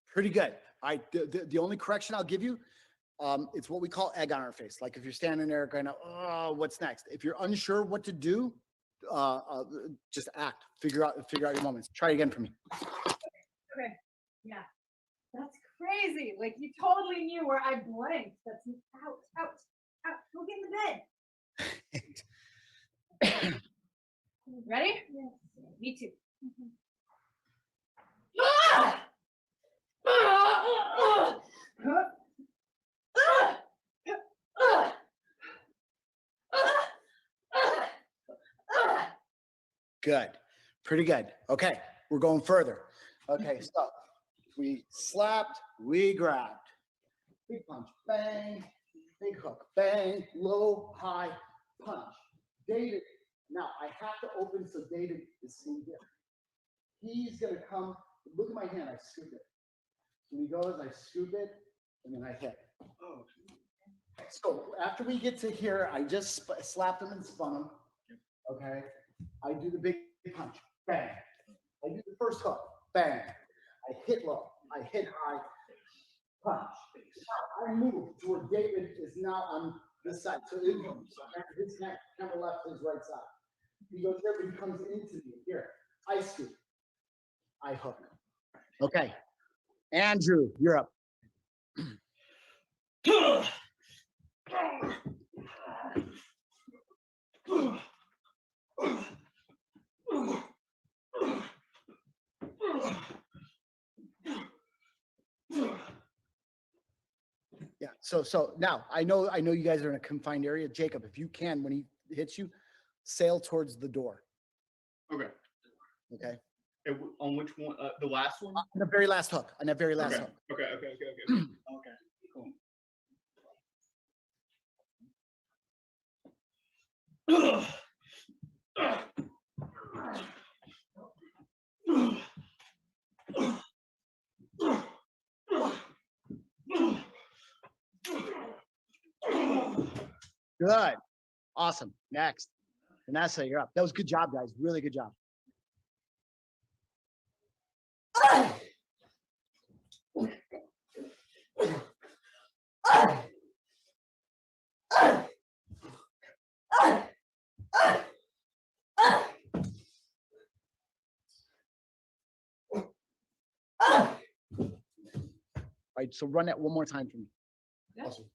Pretty good. All right, the only correction I'll give you, it's what we call egg on our face. Like if you're standing there going, oh, what's next? If you're unsure what to do, just act. Figure out your moments. Try it again for me. Okay. Yeah. That's crazy. Like you totally knew where I blinked. That's out. Go get in the bed. Ready? Yes. Me too. Good. Pretty good. Okay, we're going further. Okay, so we slapped, we grabbed. Big punch, bang, big hook, bang, low, high, punch. David, now I have to open so David is seen here. He's gonna come, look at my hand, I scoop it. When he goes, I scoop it, and then I hit. Oh. So after we get to here, I just slapped him and spun him, okay? I do the big punch, bang. I do the first hook, bang. I hit low, I hit high, punch. Now I move to where David is now on this side. So it moves. His neck, camera left, his right side. He goes there, but he comes into me here. I scoop, I hook. Okay, Andrew, you're up. Yeah, so now I know you guys are in a confined area. Jacob, if you can, when he hits you, sail towards the door. Okay. Okay. On which one? The last one? On the very last hook. On that very last Okay. hook. Okay. Okay. Cool. Good. Awesome. Next. Vanessa, you're up. That was good job, guys. Really good job. All right, so run that one more time for me. Yeah. Awesome.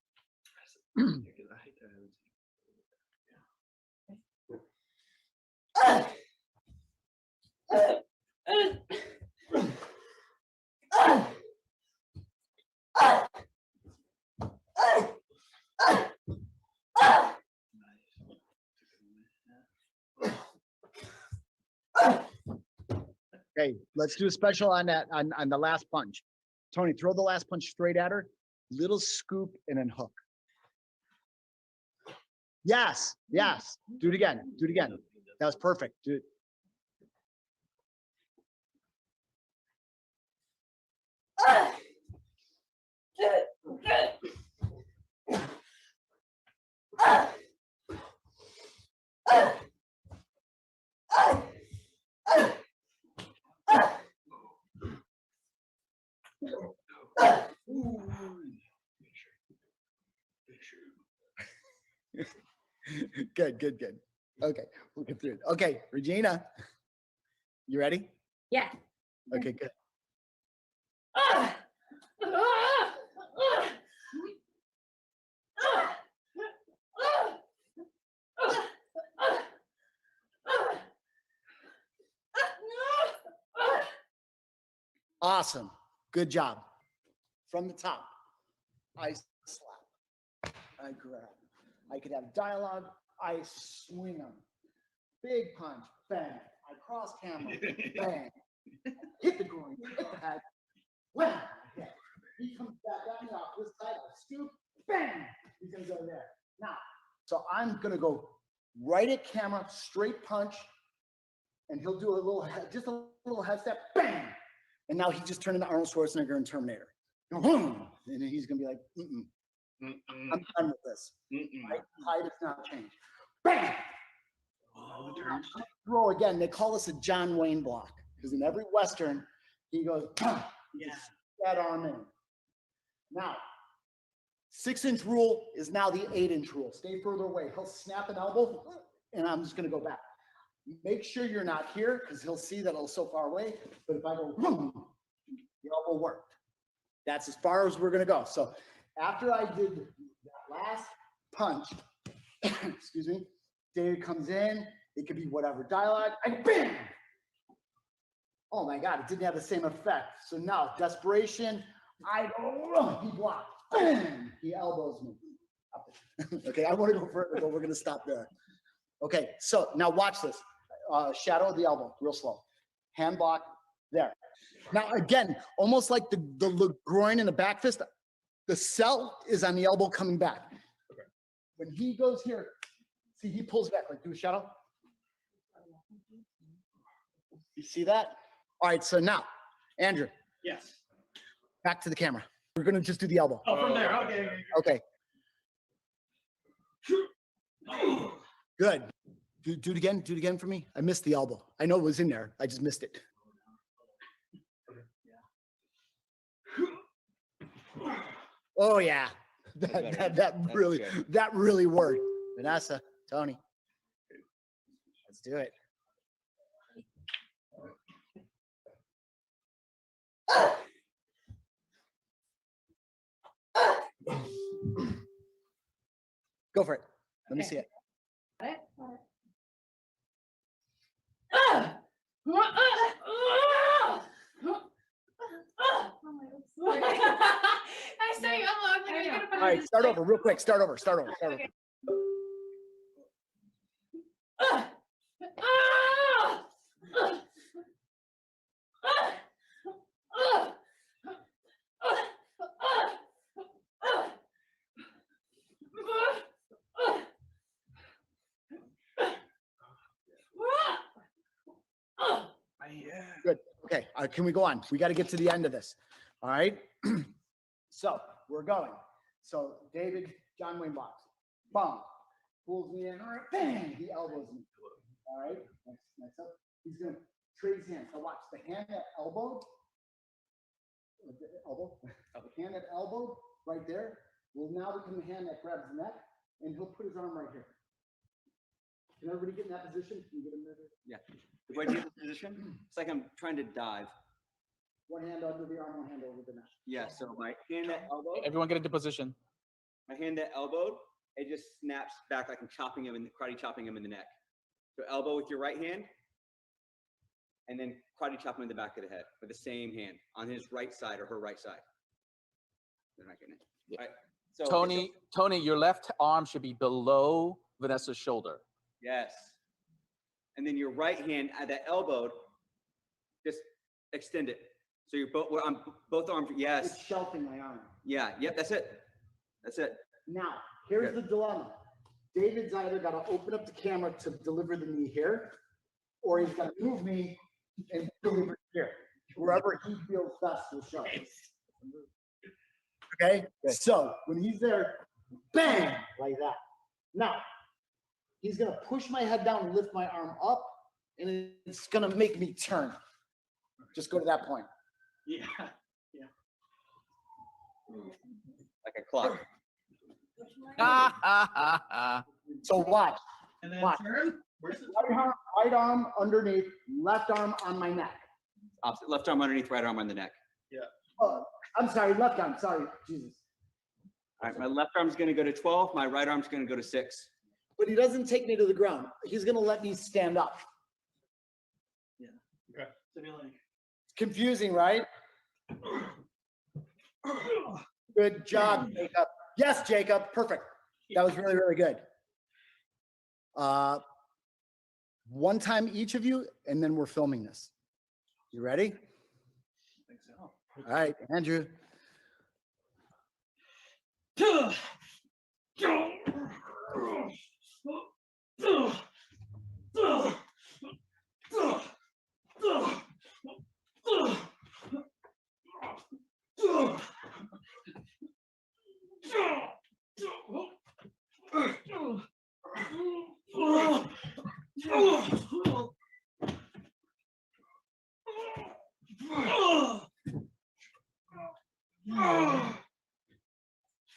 Okay, let's do a special on that on the last punch. Tony, throw the last punch straight at her. Little scoop and then hook. Yes, yes. Do it again. Do it again. That was perfect. Do it. Good, good, good. Okay, we'll get through it. Okay, Regina, you ready? Yeah. Okay, good. Awesome. Good job. From the top, I slap, I grab. I could have dialogue, I swing them. Big punch, bang. I cross camera, bang. Hit the groin, hit the head, wham, I hit. He comes back at me off this side, I scoop, bang. He's gonna go there. Now, so I'm gonna go right at camera, straight punch, and he'll do a little, just a little head step, bang. And now he just turned into Arnold Schwarzenegger in Terminator. And then he's gonna be like, I'm done with this. My height has not changed. Bang! Throw again. They call this a John Wayne block because in every Western, he goes, that arm in. Now, 6-inch rule is now the 8-inch rule. Stay further away. He'll snap an elbow, and I'm just gonna go back. Make sure you're not here because he'll see that I'm so far away. But if I go, the elbow worked. That's as far as we're gonna go. So after I did that last punch, excuse me, David comes in. It could be whatever dialogue. And bam! Oh my God, it didn't have the same effect. So now desperation. I go, he blocked. Bam! He elbows me. Okay, I want to go further, but we're gonna stop there. Okay, so now watch this. shadow of the elbow, real slow. Hand block there. Now again, almost like the groin and the back fist, the cell is on the elbow coming back. Okay. When he goes here, see, he pulls back, like do a shadow. You see that? All right, so now, Andrew, Yes. back to the camera. We're gonna just do the elbow. Oh, from there. Okay. Okay. Good. Do it again. Do it again for me. I missed the elbow. I know it was in there. I just missed it. Oh yeah. That really worked. Vanessa, Tony. Let's do it. Go for it. Let me see it. Got it? Got it. I saw you. I'm like, you're gonna put All right, start over real quick. Start over. Okay. Good. Okay. Can we go on? We got to get to the end of this. All right. So we're going. So David, John Wayne blocks. Boom. Pulls me in. Bang. He elbows me. All right. Next up. He's going to trade his hands. So watch the hand that elbowed. The hand that elbowed right there will now become the hand that grabs the neck, and he'll put his arm right here. Can everybody get in that position? Can you get him there? Yeah. If I get the position, it's like I'm trying to dive. One hand under the arm, one hand over the neck. Yeah. So my hand that elbowed, Everyone get into position. my hand that elbowed, it just snaps back like I'm chopping him in the karate chopping him in the neck. So elbow with your right hand, and then karate chop him in the back of the head with the same hand on his right side or her right side. They're not getting it. Yeah. All right. So Tony, your left arm should be below Vanessa's shoulder. yes. And then your right hand at that elbowed, just extend it. So you're both arms. Yes. It's shelving my arm. Yeah. Yep. That's it. That's it. Now, here's the dilemma. David's either got to open up the camera to deliver the knee here, or he's got to move me and deliver it here. Wherever he feels best will show. Okay? So when he's there, bang, like that. Now, he's going to push my head down and lift my arm up, and it's going to make me turn. Just go to that point. Yeah. Like a clock. So watch. And then Watch. turn. Where's the Right arm underneath, left arm on my neck. Opposite. Left arm underneath, right arm on the neck. Oh, I'm sorry, left arm. Sorry, Jesus. All right. My left arm's going to go to 12. My right arm's going to go to 6. But he doesn't take me to the ground. He's going to let me stand up. Okay. So be like. Confusing, right? Good job, Jacob. Yes, Jacob. Perfect. That was really, really good. One time each of you, and then we're filming this. You ready? I think so. All right, Andrew.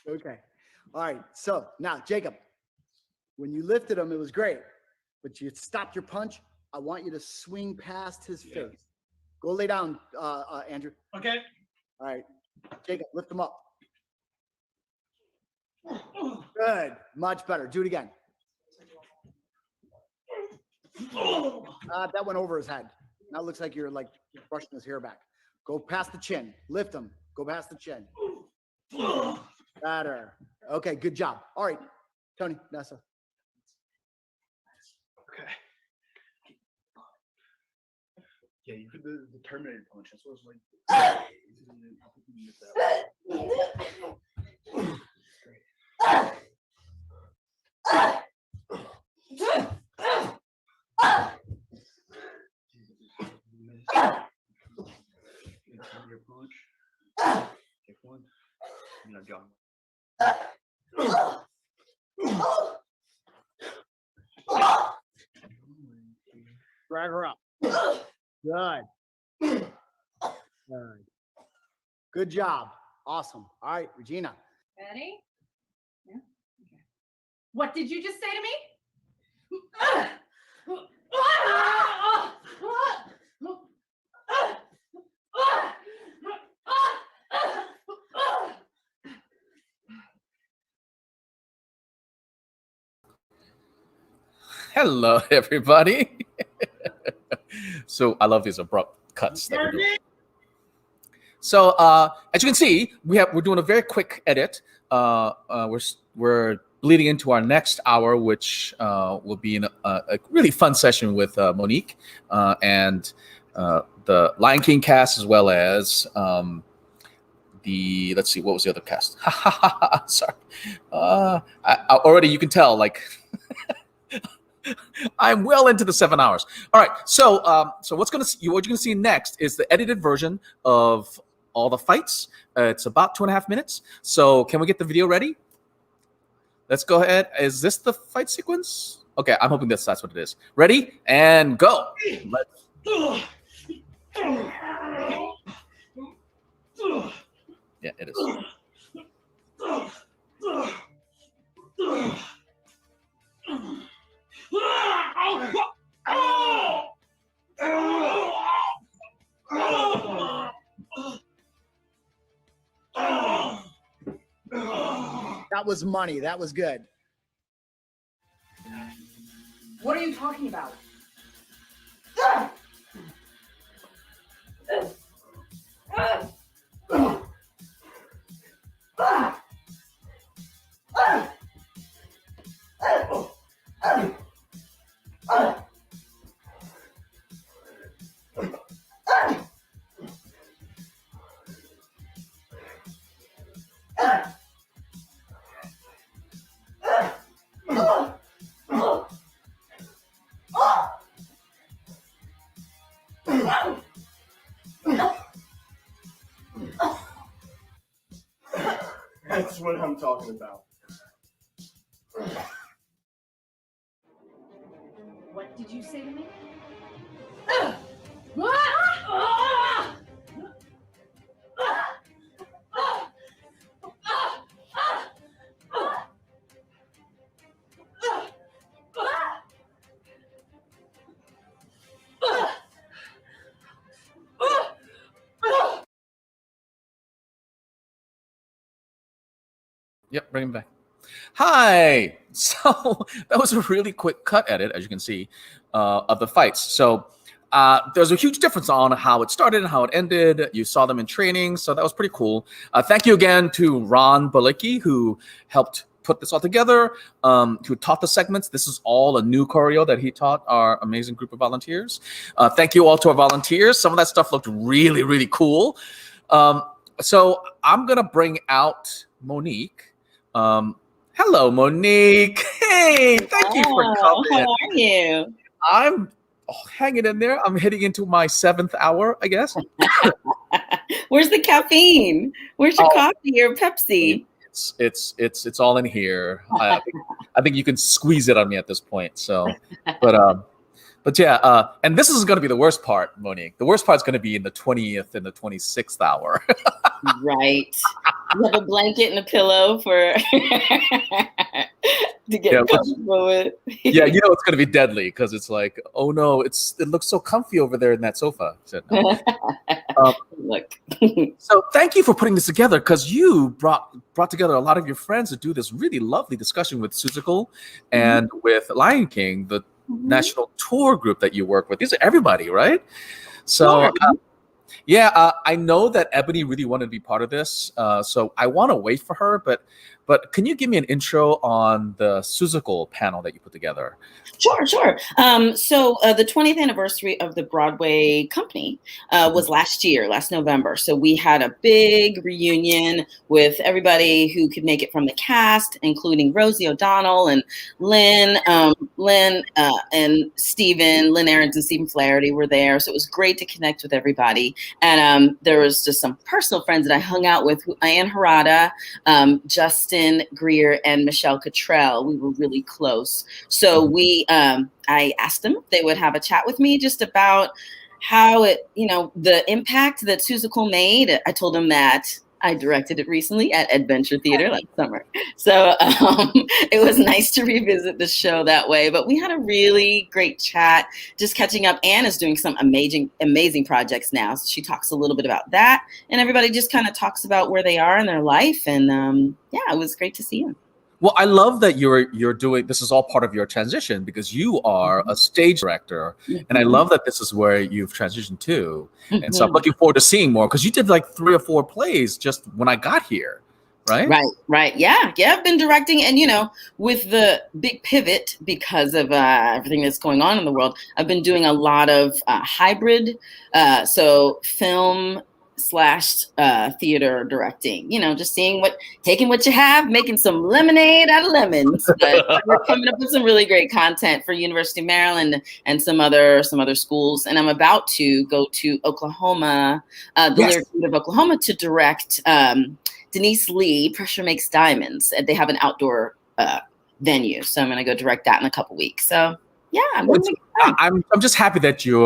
Okay. All right. So now, Jacob, when you lifted him, it was great, but you stopped your punch. I want you to swing past his face. Go lay down, Andrew. Okay. All right. Jacob, lift him up. Good. Much better. Do it again. That went over his head. Now it looks like you're like brushing his hair back. Go past the chin. Lift him. Go past the chin. Better. Okay, good job. All right, Tony, Nessa. Okay. Yeah, you could the Terminator punch. That's what it's like. You missed that Terminator punch. Take one. And now jog. Drag her up. Good. Good. Good job. Awesome. All right, Regina. Ready? Yeah. Okay. What did you just say to me? Hello, everybody. So I love these abrupt cuts that we're doing. So as you can see, we're doing a very quick edit. We're bleeding into our next hour, which will be a really fun session with Monique and the Lion King cast, as well as let's see, what was the other cast? Sorry. Already you can tell, like, I'm well into the 7 hours. All right, so what you're gonna see next is the edited version of all the fights. It's about 2.5 minutes. So can we get the video ready? Let's go ahead. Is this the fight sequence? Okay, I'm hoping that's what it is. Ready and go. Yeah, it is. That was money. That was good. What are you talking about? That's what I'm talking about. What did you say to me? Yep, bring him back. Hi. So that was a really quick cut edit, as you can see, of the fights. So there's a huge difference on how it started and how it ended. You saw them in training, so that was pretty cool. Thank you again to Ron Balicki, who helped put this all together, who taught the segments. This is all a new choreo that he taught our amazing group of volunteers. Thank you all to our volunteers. Some of that stuff looked really, really cool. So I'm going to bring out Monique. Hello, Monique. Hey, thank you for coming. How are you? I'm hanging in there. I'm heading into my 7th hour, I guess. Where's the caffeine? Where's your coffee or Pepsi? It's all in here. I think you can squeeze it on me at this point. So, but yeah, and this is going to be the worst part, Monique. The worst part is going to be in the 20th and the 26th hour. Right. You have a blanket and a pillow for to get comfortable with. Yeah, you know it's going to be deadly because it's like, oh no, it looks so comfy over there in that sofa. So, no. Look. So thank you for putting this together, because you brought together a lot of your friends to do this really lovely discussion with Seussical and with Lion King, the national tour group that you work with. These are everybody, right? So I know that Ebonie really wanted to be part of this, so I want to wait for her, but but can you give me an intro on the Seussical panel that you put together? Sure. So the 20th anniversary of the Broadway company was last November. So we had a big reunion with everybody who could make it from the cast, including Rosie O'Donnell and Lynn and Stephen, Lynn Ahrens and Stephen Flaherty were there. So it was great to connect with everybody. And there was just some personal friends that I hung out with, Ann Harada, Justin Greer, and Michelle Cottrell. We were really close. So I asked them if they would have a chat with me just about how it, the impact that Seussical made. I told them that I directed it recently at Adventure Theater last summer. So it was nice to revisit the show that way. But we had a really great chat, just catching up. Anne is doing some amazing projects now. So she talks a little bit about that. And everybody just kind of talks about where they are in their life. And it was great to see them. Well, I love that you're doing, this is all part of your transition because you are a stage director, and I love that this is where you've transitioned to. And so I'm looking forward to seeing more, because you did like 3 or 4 plays just when I got here, right? Right. Yeah. I've been directing, and with the big pivot because of everything that's going on in the world, I've been doing a lot of hybrid, so film / theater directing, just taking what you have, making some lemonade out of lemons. But we're coming up with some really great content for University of Maryland and some other schools. And I'm about to go to Oklahoma, the Lyric Theater of Oklahoma, to direct Denise Lee, Pressure Makes Diamonds. They have an outdoor venue. So I'm going to go direct that in a couple weeks. So yeah, I'm just happy that you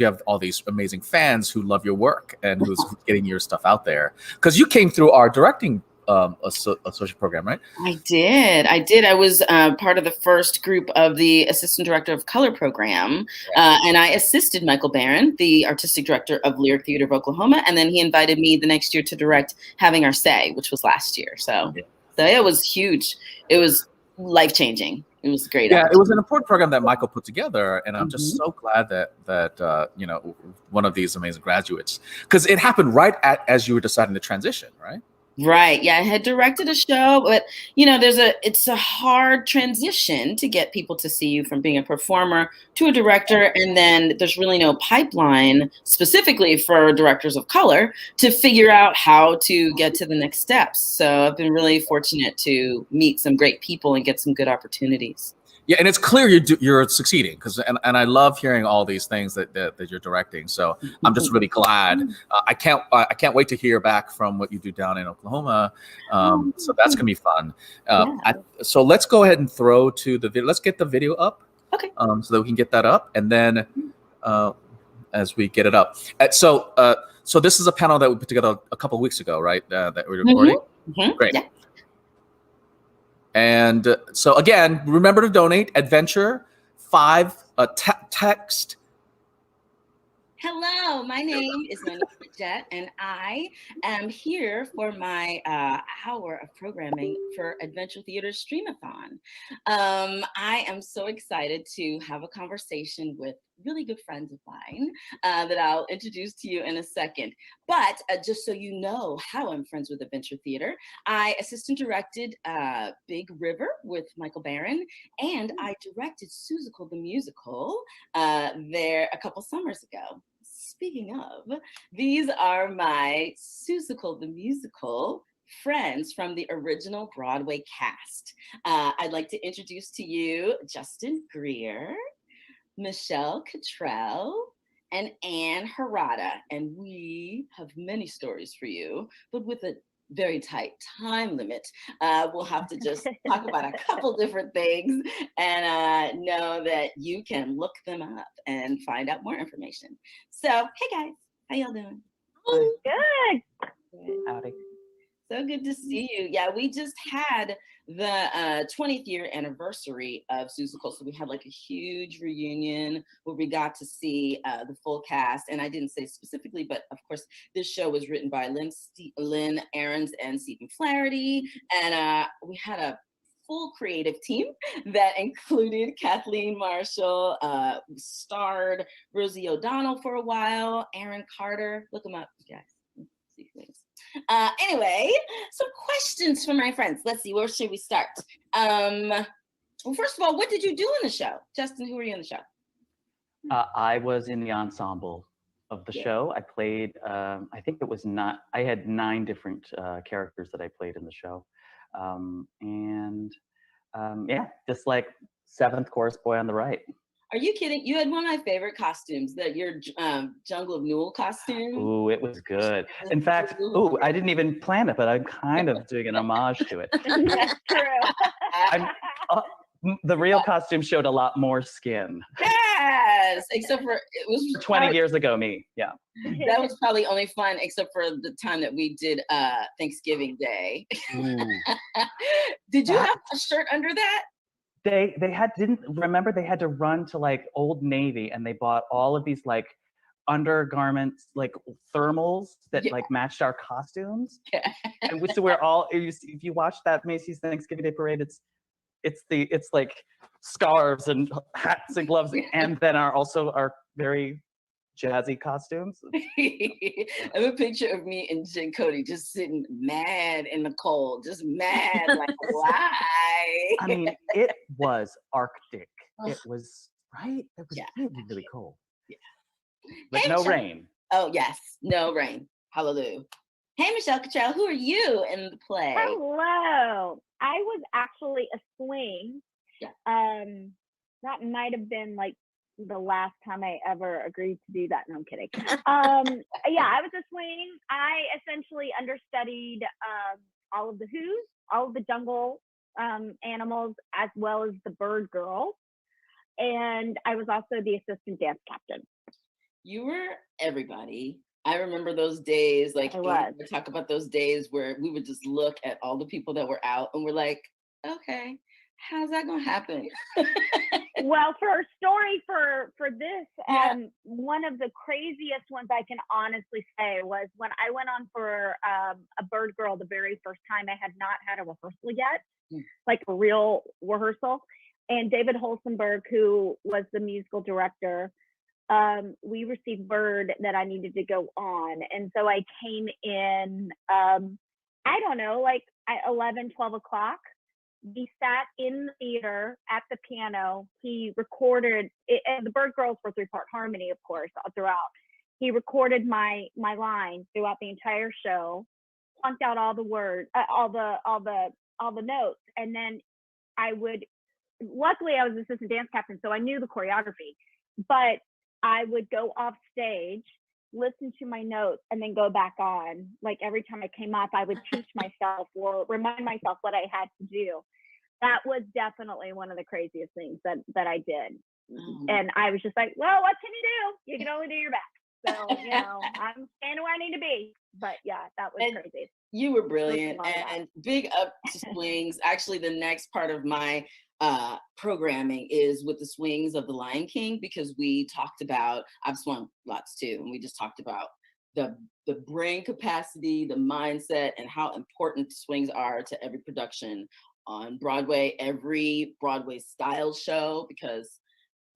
have all these amazing fans who love your work and who's getting your stuff out there. Because you came through our directing associate program, right? I did. I was part of the first group of the assistant director of color program, and I assisted Michael Barron, the artistic director of Lyric Theater of Oklahoma, and then he invited me the next year to direct Having Our Say, which was last year. So it was huge. It was life-changing. It was great. Yeah, it was an important program that Michael put together, and I'm just so glad that one of these amazing graduates, because it happened right as you were deciding to transition, right? Right. Yeah, I had directed a show, but it's a hard transition to get people to see you from being a performer to a director, and then there's really no pipeline specifically for directors of color to figure out how to get to the next steps. So I've been really fortunate to meet some great people and get some good opportunities. Yeah, and it's clear you're succeeding, and I love hearing all these things that you're directing. So I'm just really glad. I can't wait to hear back from what you do down in Oklahoma. So that's gonna be fun. So let's go ahead and throw to the video. Let's get the video up. Okay. So that we can get that up, and then as we get it up, so this is a panel that we put together a couple of weeks ago, right? That we're recording. Great. Yeah. And so again, remember to donate. Adventure 5 text. Hello, my name is Monique Midgette, and I am here for my hour of programming for Adventure Theater's Stream-a-thon. I am so excited to have a conversation with really good friends of mine that I'll introduce to you in a second. But just so you know how I'm friends with Adventure Theater, I assistant directed Big River with Michael Barron, and I directed Seussical the musical there a couple summers ago. Speaking of, these are my Seussical the musical friends from the original Broadway cast. I'd like to introduce to you Justin Greer, Michelle Cottrell, and Ann Harada. And we have many stories for you, but with a very tight time limit, we'll have to just talk about a couple different things and know that you can look them up and find out more information. So, hey guys, how y'all doing? Good. Howdy. So good to see you. Yeah, we just had the 20th year anniversary of Seussical. So we had like a huge reunion where we got to see the full cast. And I didn't say specifically, but of course, this show was written by Lynn Ahrens and Stephen Flaherty. And we had a full creative team that included Kathleen Marshall, starred Rosie O'Donnell for a while, Aaron Carter. Look them up, you guys. See things. Anyway, some questions for my friends. Let's see, where should we start? Well, first of all, what did you do in the show? Justin, who were you in the show? I was in the ensemble of the show. I played, I think it was I had 9 different characters that I played in the show. Yeah, just like 7th chorus boy on the right. Are you kidding? You had one of my favorite costumes, your Jungle of Newell costume. Ooh, it was good. In fact, I didn't even plan it, but I'm kind of doing an homage to it. That's true. The real costume showed a lot more skin. Yes, except for it was 20 years ago, me. Yeah. That was probably only fun, except for the time that we did Thanksgiving Day. Did you have a shirt under that? They had to run to like Old Navy, and they bought all of these like undergarments, like thermals that like matched our costumes. Yeah. And so we're all, if you watch that Macy's Thanksgiving Day parade, it's like scarves and hats and gloves, and then our very jazzy costumes. I have a picture of me and Jen Cody just sitting mad in the cold, just mad, like why? I mean, it was Arctic. It was right. It was really, really cold. Yeah, but hey, no Michelle. rain. Oh yes, no rain. Hallelujah. Hey, Michelle Cottrell, who are you in the play? Hello. I was actually a swing. Yeah. That might have been like the last time I ever agreed to do that. No, I'm kidding. Yeah, I was a swing. I essentially understudied all of the Who's, all of the jungle animals, as well as the bird girls. And I was also the assistant dance captain. You were everybody. I remember those days, like we talk about those days where we would just look at all the people that were out and we're like, okay, how's that gonna happen? Well, for a story for this, one of the craziest ones I can honestly say was when I went on for a bird girl the very first time. I had not had a rehearsal yet, like a real rehearsal. And David Holsenberg, who was the musical director, we received word that I needed to go on. And so I came in, I don't know, like at 11, 12 o'clock. We sat in the theater at the piano. He recorded it, and the Bird Girls were 3-part harmony, of course, throughout. He recorded my line throughout the entire show, plunked out all the words, all the notes, and then luckily I was assistant dance captain, so I knew the choreography, but I would go off stage, listen to my notes, and then go back on. Like every time I came up, I would teach myself or remind myself what I had to do. That was definitely one of the craziest things that I did. And I was just like, well, what can you do? You can only do your best. So, I'm standing where I need to be. But yeah, that was crazy. You were brilliant, and big up to swings. Actually, the next part of my programming is with the swings of the Lion King, because we talked about, I've swung lots too, and we just talked about the brain capacity, the mindset, and how important swings are to every production on Broadway, every Broadway style show, because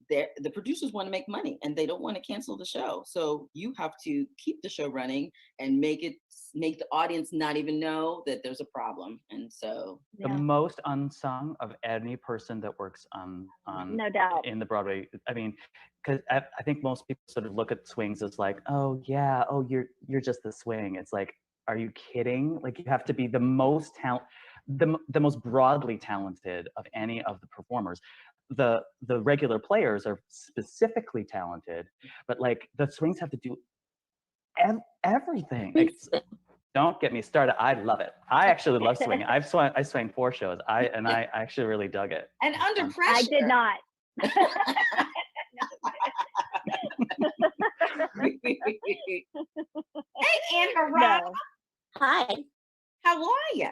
the producers want to make money and they don't want to cancel the show. So you have to keep the show running and make the audience not even know that there's a problem. And so the most unsung of any person that works on no doubt in the Broadway, I mean, because I think most people sort of look at swings as like, oh yeah, oh you're just the swing. It's like, are you kidding? Like, you have to be the most the most broadly talented of any of the performers. The regular players are specifically talented, but like the swings have to do everything. Don't get me started. I love it. I actually love swinging. I swung 4 shows. I actually really dug it. And under pressure. I did not. Hey, Anne Harrell. No. Hi. How are you?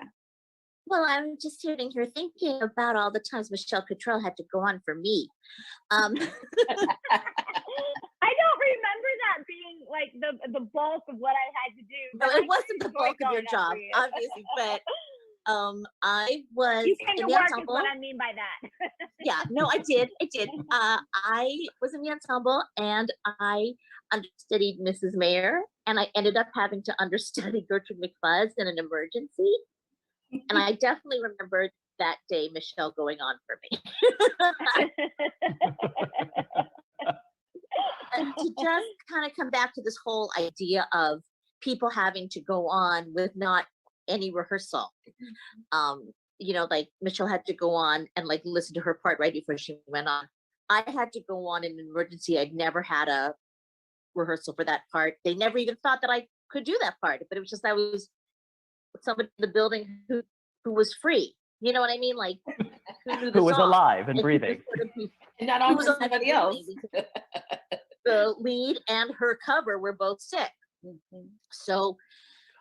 Well, I'm just sitting here thinking about all the times Michelle Cottrell had to go on for me. I don't remember that being like the bulk of what I had to do. No, it wasn't the bulk of your job, obviously, but I was you came in to the work ensemble. Is what I mean by that. Yeah, no, I did. I was in the ensemble, and I understudied Mrs. Mayer, and I ended up having to understudy Gertrude McFuzz in an emergency. And I definitely remembered that day Michelle going on for me. And to just kind of come back to this whole idea of people having to go on with not any rehearsal. You know, like Michelle had to go on and like listen to her part right before she went on. I had to go on in an emergency. I'd never had a rehearsal for that part. They never even thought that I could do that part, but it was just I was somebody in the building who was free. You know what I mean? Like who was alive and breathing. And not on somebody else. The lead and her cover were both sick. So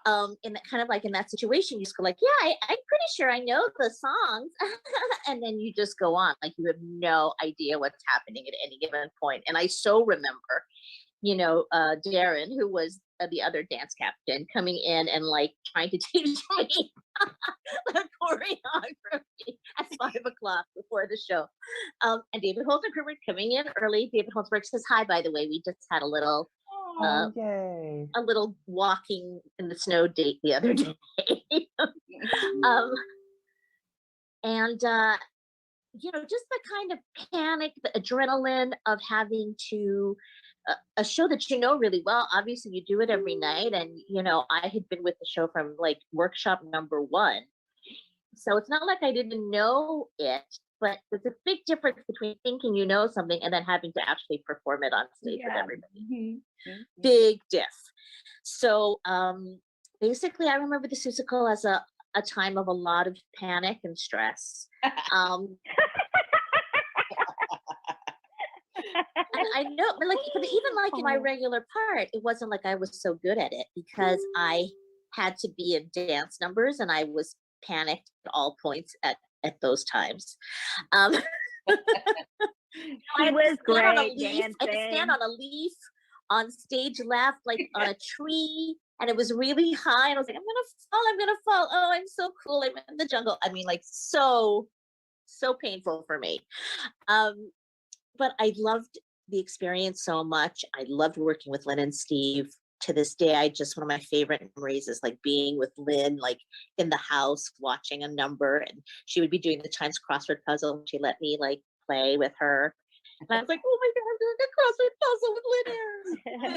in that kind of like in that situation, you just go like, yeah, I'm pretty sure I know the songs. And then you just go on like you have no idea what's happening at any given point. And I so remember, you know, Darren, who was the other dance captain, coming in and like trying to teach me the choreography at 5 o'clock before the show. And David Holzenberg coming in early. David Holzenberg says, hi, by the way, we just had a little yay. A little walking in the snow date the other day. You know, just the kind of panic, the adrenaline of having to a show that you know really well. Obviously, you do it every night, and you know I had been with the show from like workshop number 1, so it's not like I didn't know it. But there's a big difference between thinking you know something and then having to actually perform it on stage with everybody. Big diff. So basically, I remember the Seussical as a time of a lot of panic and stress. And I know, but like, but even like in my regular part, it wasn't like I was so good at it because I had to be in dance numbers and I was panicked at all points at those times. I was great I had to dancing. stand on a leaf on stage left, like on a tree, and it was really high. And I was like, I'm gonna fall. Oh, I'm so cool. I'm in the jungle. I mean, like so painful for me. But I loved the experience so much. I loved working with Lynn and Steve. To this day, one of my favorite memories is like being with Lynn, like in the house watching a number, and she would be doing the Times crossword puzzle. And she let me like play with her. And I was like, oh my God, I'm doing a crossword puzzle with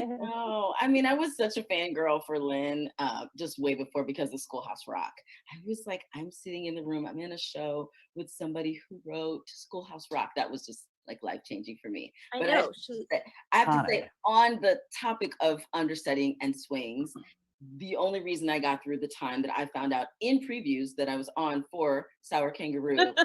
Lynn. Oh, I mean, I was such a fangirl for Lynn, just way before because of Schoolhouse Rock. I was like, I'm sitting in the room, I'm in a show with somebody who wrote Schoolhouse Rock. That was just like life-changing for me. I But know. I have to say, on the topic of understudying and swings, the only reason I got through the time that I found out in previews that I was on for Sour Kangaroo was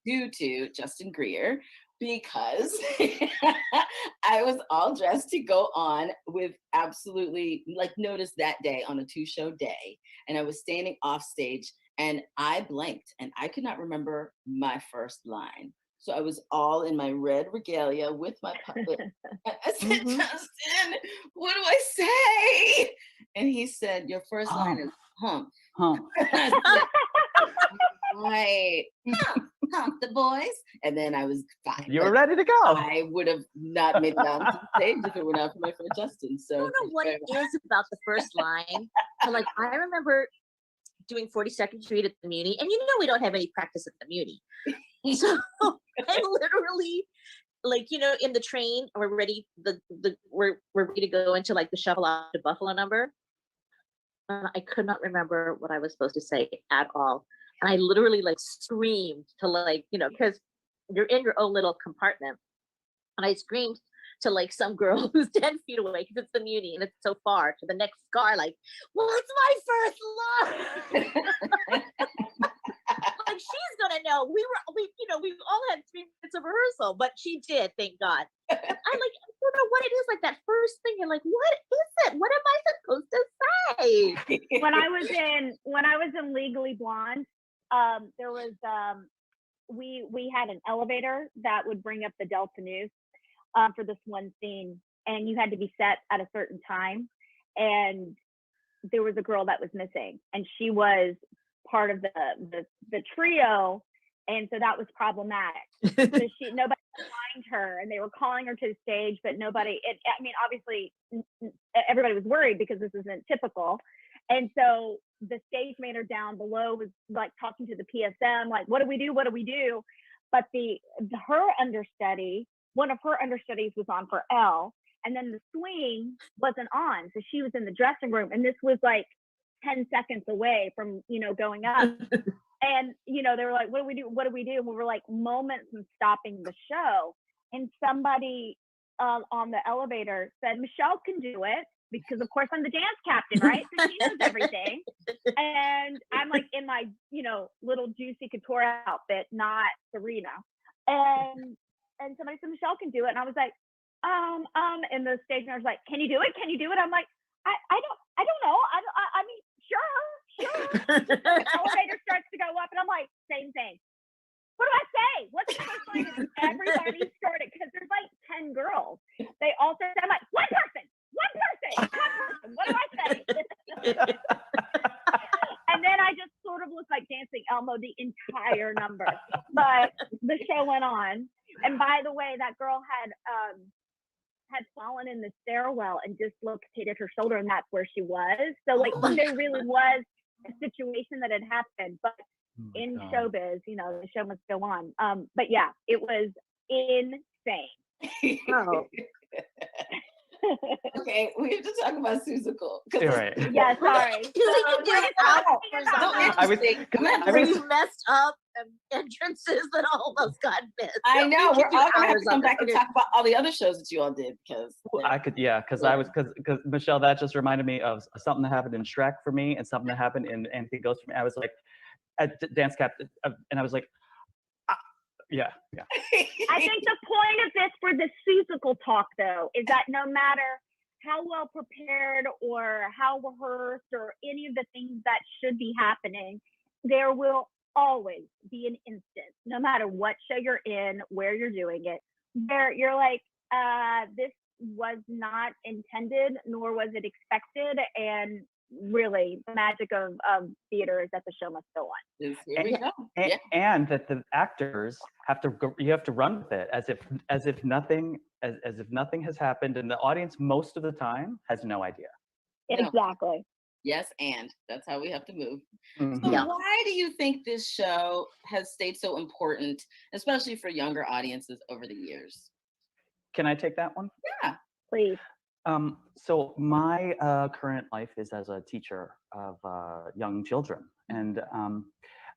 due to Justin Greer, because I was all dressed to go on with absolutely, like, notice that day on a 2-show day, and I was standing off stage and I blanked and I could not remember my first line. So I was all in my red regalia with my puppet. I said, Justin, what do I say? And he said, your first line is hump. Hump. Right. Hump the boys. And then I was fine. You were ready to go. I would have not made it down to the stage if it were not for my friend Justin. So I don't know what it is about the first line. But like, I remember doing 42nd Street at the Muni, and you know we don't have any practice at the Muni. So I'm literally like, you know, in the train, we're ready, we're ready to go into like the Shovel Out to Buffalo number. I could not remember what I was supposed to say at all. And I literally like screamed to like, you know, because you're in your own little compartment. And I screamed to like some girl who's 10 feet away because it's the Muni and it's so far to the next car, like, what's my first line? Like, she's gonna know. We all had 3 minutes of rehearsal, but she did, thank God. I like, I don't know what it is, like that first thing, you're like, what is it? What am I supposed to say? When I was in Legally Blonde, there was we had an elevator that would bring up the Delta News for this one scene, and you had to be set at a certain time, and there was a girl that was missing, and she was part of the trio, And so that was problematic. So nobody could find her, and they were calling her to the stage, but nobody, I mean, obviously everybody was worried because this isn't typical. And so the stage manager down below was like talking to the PSM, like, what do we do? What do we do? But her understudy, one of her understudies was on for Elle, and then the swing wasn't on. So she was in the dressing room, and this was like 10 seconds away from, going up. And, they were like, what do we do? What do we do? And we were like moments from stopping the show. And somebody on the elevator said, Michelle can do it, because of course I'm the dance captain, right? So she knows everything. And I'm like in my, little Juicy Couture outfit, not Serena. And somebody said, Michelle can do it. And I was like, and the stage manager was like, can you do it? Can you do it? I'm like, I don't know. I mean, sure. The elevator starts to go up, and I'm like, same thing. What do I say? What's the first line? And everybody started, because there's like 10 girls. They all started, I'm like, one person. What do I say? And then I just sort of was like dancing Elmo the entire number. But the show went on. And by the way, that girl had fallen in the stairwell and dislocated her shoulder, and that's where she was. So like there really was a situation that had happened, but in showbiz, the show must go on. But yeah, it was insane. Oh. Okay, we have to talk about Seussical. Right. Yeah, sorry. You messed up entrances that almost got missed. I know. We're all gonna have to come back and talk about all the other shows that you all did, because because Michelle, that just reminded me of something that happened in Shrek for me, and something that happened in Anything Goes for me. I was like at dance captain, and I was like, yeah. I think the point of this for the Seussical talk, though, is that no matter how well prepared or how rehearsed or any of the things that should be happening, there will always be an instance, no matter what show you're in, where you're doing it, where you're like, this was not intended, nor was it expected, and really the magic of theater is that the show must go on. Here we go. And that the actors have to run with it as if nothing has happened, and the audience most of the time has no idea. Exactly. Yes, and that's how we have to move. Mm-hmm. So why do you think this show has stayed so important, especially for younger audiences over the years? Can I take that one? Yeah, please. So my current life is as a teacher of young children, and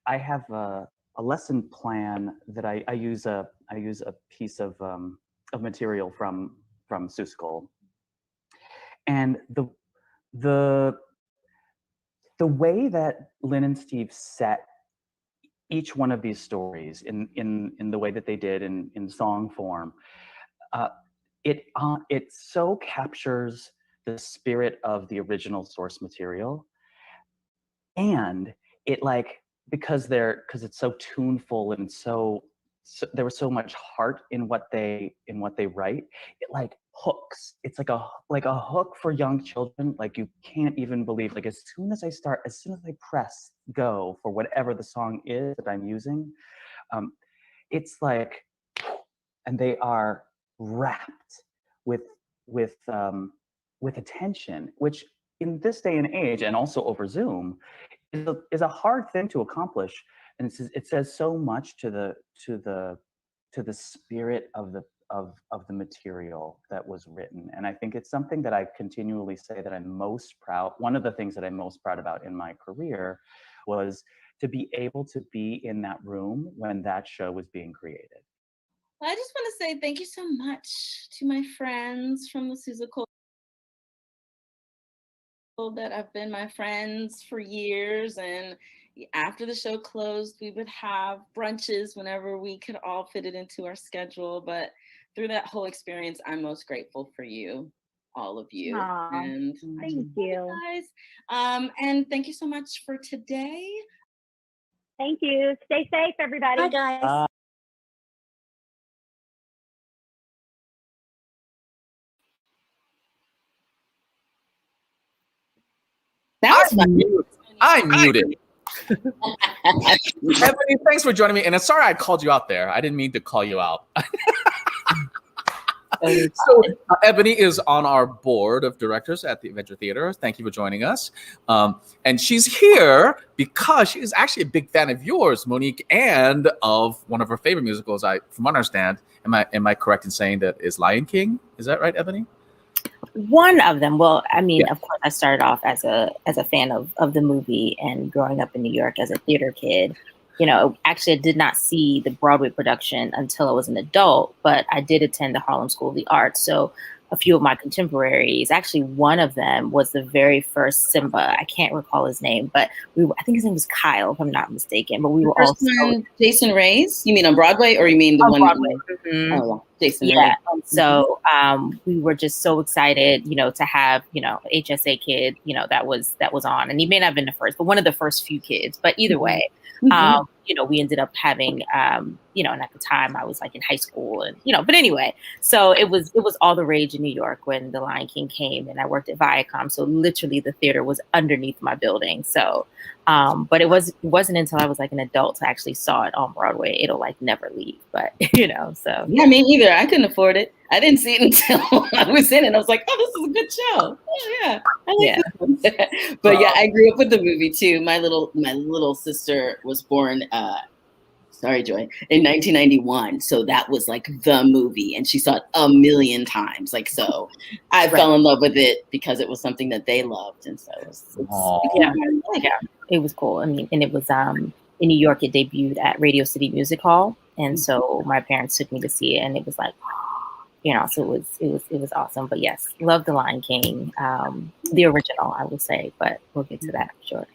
I have a lesson plan that I use a piece of material from Seussical, and the way that Lynn and Steve set each one of these stories in the way that they did in song form. It so captures the spirit of the original source material, and it because it's so tuneful and so there was so much heart in what they write. It hooks. It's like a hook for young children. Like you can't even believe. Like as soon as I press go for whatever the song is that I'm using, it's like, and they are wrapped with attention, which in this day and age, and also over Zoom, is a hard thing to accomplish. And it says so much to the spirit of the material that was written. And I think it's something that I continually say that I'm most proud. One of the things that I'm most proud about in my career was to be able to be in that room when that show was being created. I just want to say thank you so much to my friends from the Seussical that have been my friends for years. And after the show closed, we would have brunches whenever we could all fit it into our schedule. But through that whole experience, I'm most grateful for you, all of you. Aww, and thank you guys. And thank you so much for today. Thank you. Stay safe, everybody. Bye, guys. That was fun. I'm muted. Ebonie, thanks for joining me. And sorry I called you out there. I didn't mean to call you out. So Ebonie is on our board of directors at the Adventure Theater. Thank you for joining us. And she's here because she is actually a big fan of yours, Monique, and of one of her favorite musicals. From what I understand, am I correct in saying that is Lion King? Is that right, Ebonie? One of them. Well, I mean, of course, I started off as a fan of the movie, and growing up in New York as a theater kid. You know, actually, I did not see the Broadway production until I was an adult, but I did attend the Harlem School of the Arts. So a few of my contemporaries, actually one of them was the very first Simba. I can't recall his name, but I think his name was Kyle, if I'm not mistaken. But we were all Jason Reyes. You mean on Broadway, or you mean the on one? Broadway. Oh, Jason Yeah. Reyes. And so we were just so excited, you know, to have, you know, HSA kid, you know, that was on, and he may not have been the first, but one of the first few kids. But either way, you know, we ended up having, you know, and at the time I was like in high school, and, you know, but anyway, so it was all the rage in New York when The Lion King came, and I worked at Viacom. So literally the theater was underneath my building. So, but it wasn't until I was like an adult to actually saw it on Broadway. It'll like never leave, but you know, so. Yeah, me either. I couldn't afford it. I didn't see it until I was in it. I was like, oh, this is a good show. Oh yeah, I like this one. But yeah, I grew up with the movie too. My little sister was born. Sorry, Joy, in 1991. So that was like the movie, and she saw it a million times. Like, so I fell in love with it because it was something that they loved, and so it was cool. I mean, and it was in New York. It debuted at Radio City Music Hall, and so my parents took me to see it, and it was like, you know, so it was awesome. But yes, love The Lion King, the original, I would say, but we'll get to that, I'm sure.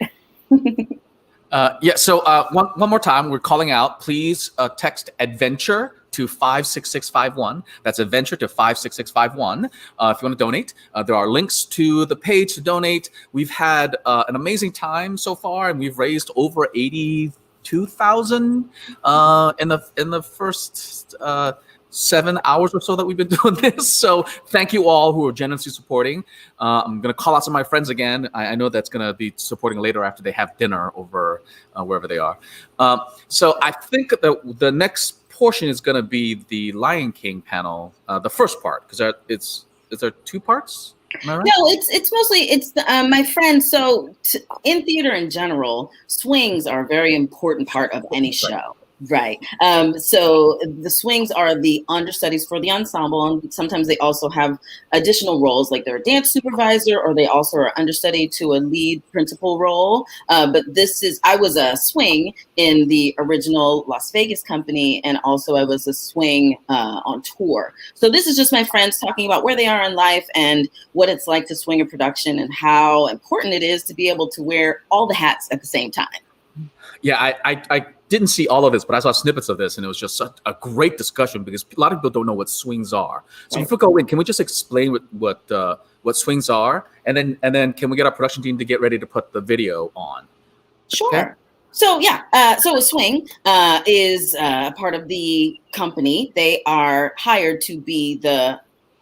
So one more time, we're calling out. Please text adventure to 56651. That's adventure to 56651. If you want to donate, there are links to the page to donate. We've had an amazing time so far, and we've raised over 82,000 in the first 7 hours or so that we've been doing this. So thank you all who are generously supporting. I'm going to call out some of my friends again. I know that's going to be supporting later after they have dinner over wherever they are. So I think that the next portion is going to be the Lion King panel, the first part, because is there two parts? Am I right? No, it's mostly my friends. So in theater in general, swings are a very important part of any show. Right. So the swings are the understudies for the ensemble, and sometimes they also have additional roles, like they're a dance supervisor, or they also are understudy to a lead principal role. But I was a swing in the original Las Vegas company, and also I was a swing on tour. So this is just my friends talking about where they are in life and what it's like to swing a production, and how important it is to be able to wear all the hats at the same time. Yeah, I didn't see all of this, but I saw snippets of this, and it was just a great discussion because a lot of people don't know what swings are. So before we go in, can we just explain what swings are, and then can we get our production team to get ready to put the video on? Sure. Okay? So a swing is part of the company. They are hired to be the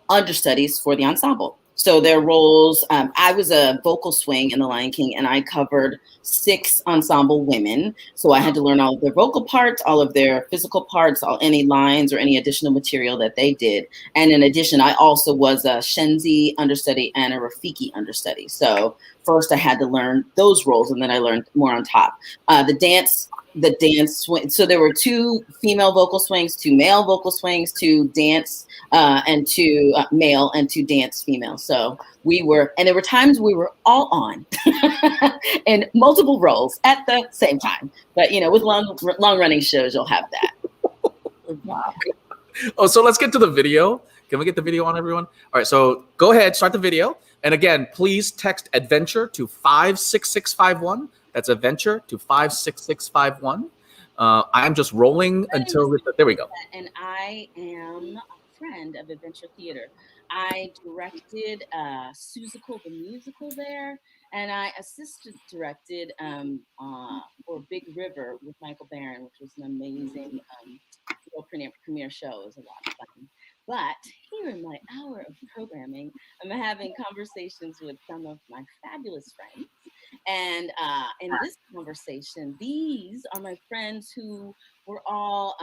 understudies for the ensemble. So their roles, I was a vocal swing in The Lion King, and I covered 6 ensemble women. So I had to learn all of their vocal parts, all of their physical parts, any lines or any additional material that they did. And in addition, I also was a Shenzi understudy and a Rafiki understudy. So first I had to learn those roles, and then I learned more on top. The dance swing. So there were 2 female vocal swings, 2 male vocal swings, 2 dance and 2 male, and 2 dance female. So and there were times we were all on in multiple roles at the same time. But you know, with long running shows, you'll have that. Wow. Oh, so let's get to the video. Can we get the video on, everyone? All right, so go ahead, start the video. And again, please text adventure to 56651. That's adventure to 56651. I'm just rolling until there we go. And I am a friend of Adventure Theater. I directed Seussical the musical there, and I assistant directed for Big River with Michael Barron, which was an amazing premiere show. It was a lot of fun. But here in my hour of programming, I'm having conversations with some of my fabulous friends. And in this conversation, these are my friends who were all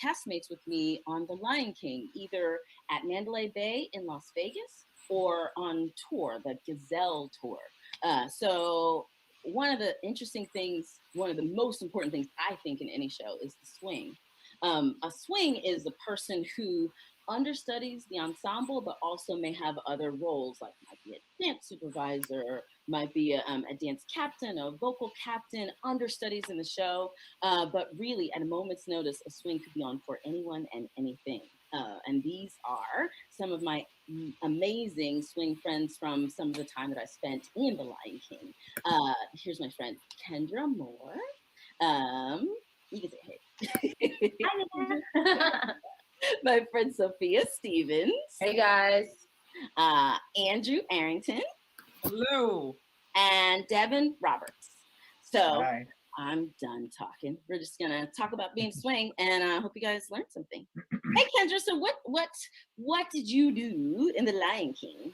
castmates with me on The Lion King, either at Mandalay Bay in Las Vegas or on tour, the Gazelle tour. So one of the interesting things, one of the most important things I think in any show is the swing. A swing is a person who understudies the ensemble, but also may have other roles, like might be a dance supervisor, might be a dance captain, a vocal captain, understudies in the show. But really, at a moment's notice, a swing could be on for anyone and anything. And these are some of my amazing swing friends from some of the time that I spent in The Lion King. Here's my friend Kendra Moore. You can say hey. Hi, my friend Sofia Stevens. Hey guys. Andrew Arrington. Hello. And Devin Roberts. So Hi. I'm done talking. We're just gonna talk about being swing, and I hope you guys learned something. Hey Kendra, so what did you do in The Lion King?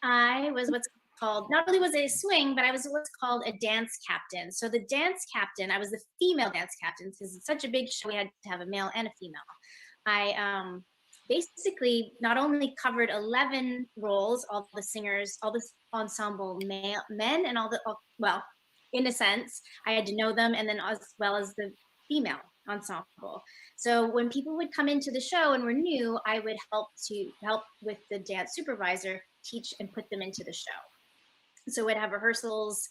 I was what's called, not only was it a swing, but I was what's called a dance captain. So the dance captain, I was the female dance captain, because it's such a big show, we had to have a male and a female. I basically not only covered 11 roles, all the singers, all the ensemble men, and well, in a sense, I had to know them, and then as well as the female ensemble. So when people would come into the show and were new, I would help with the dance supervisor, teach and put them into the show. So we'd have rehearsals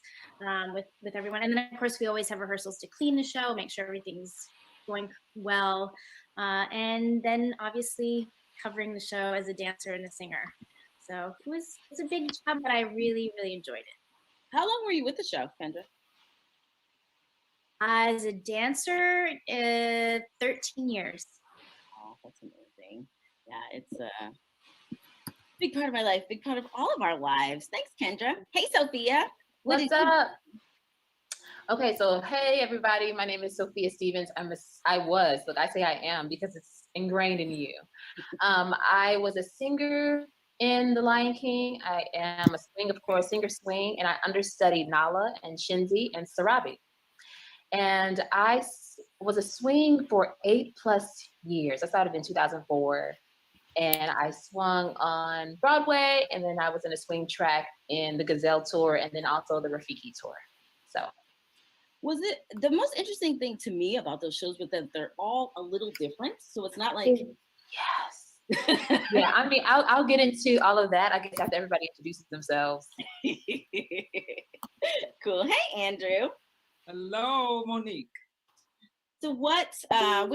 with everyone. And then of course we always have rehearsals to clean the show, make sure everything's going well. And then obviously covering the show as a dancer and a singer. So it was a big job, but I really, really enjoyed it. How long were you with the show, Kendra? As a dancer, 13 years. Oh, that's amazing. Yeah, it's a big part of my life, big part of all of our lives. Thanks, Kendra. Hey, Sophia. What's up? Okay, so hey everybody, my name is Sofia Stevens. I am because it's ingrained in you. I was a singer in The Lion King. I am a swing, of course, singer swing, and I understudied Nala and Shinzi and Sarabi. And I was a swing for 8+ years. I started in 2004, and I swung on Broadway, and then I was in a swing track in the Gazelle tour, and then also the Rafiki tour. So. Was it the most interesting thing to me about those shows was that they're all a little different? So it's not like yes. Yeah, I mean, I'll get into all of that. I guess after everybody introduces themselves. Cool. Hey, Andrew. Hello, Monique. So what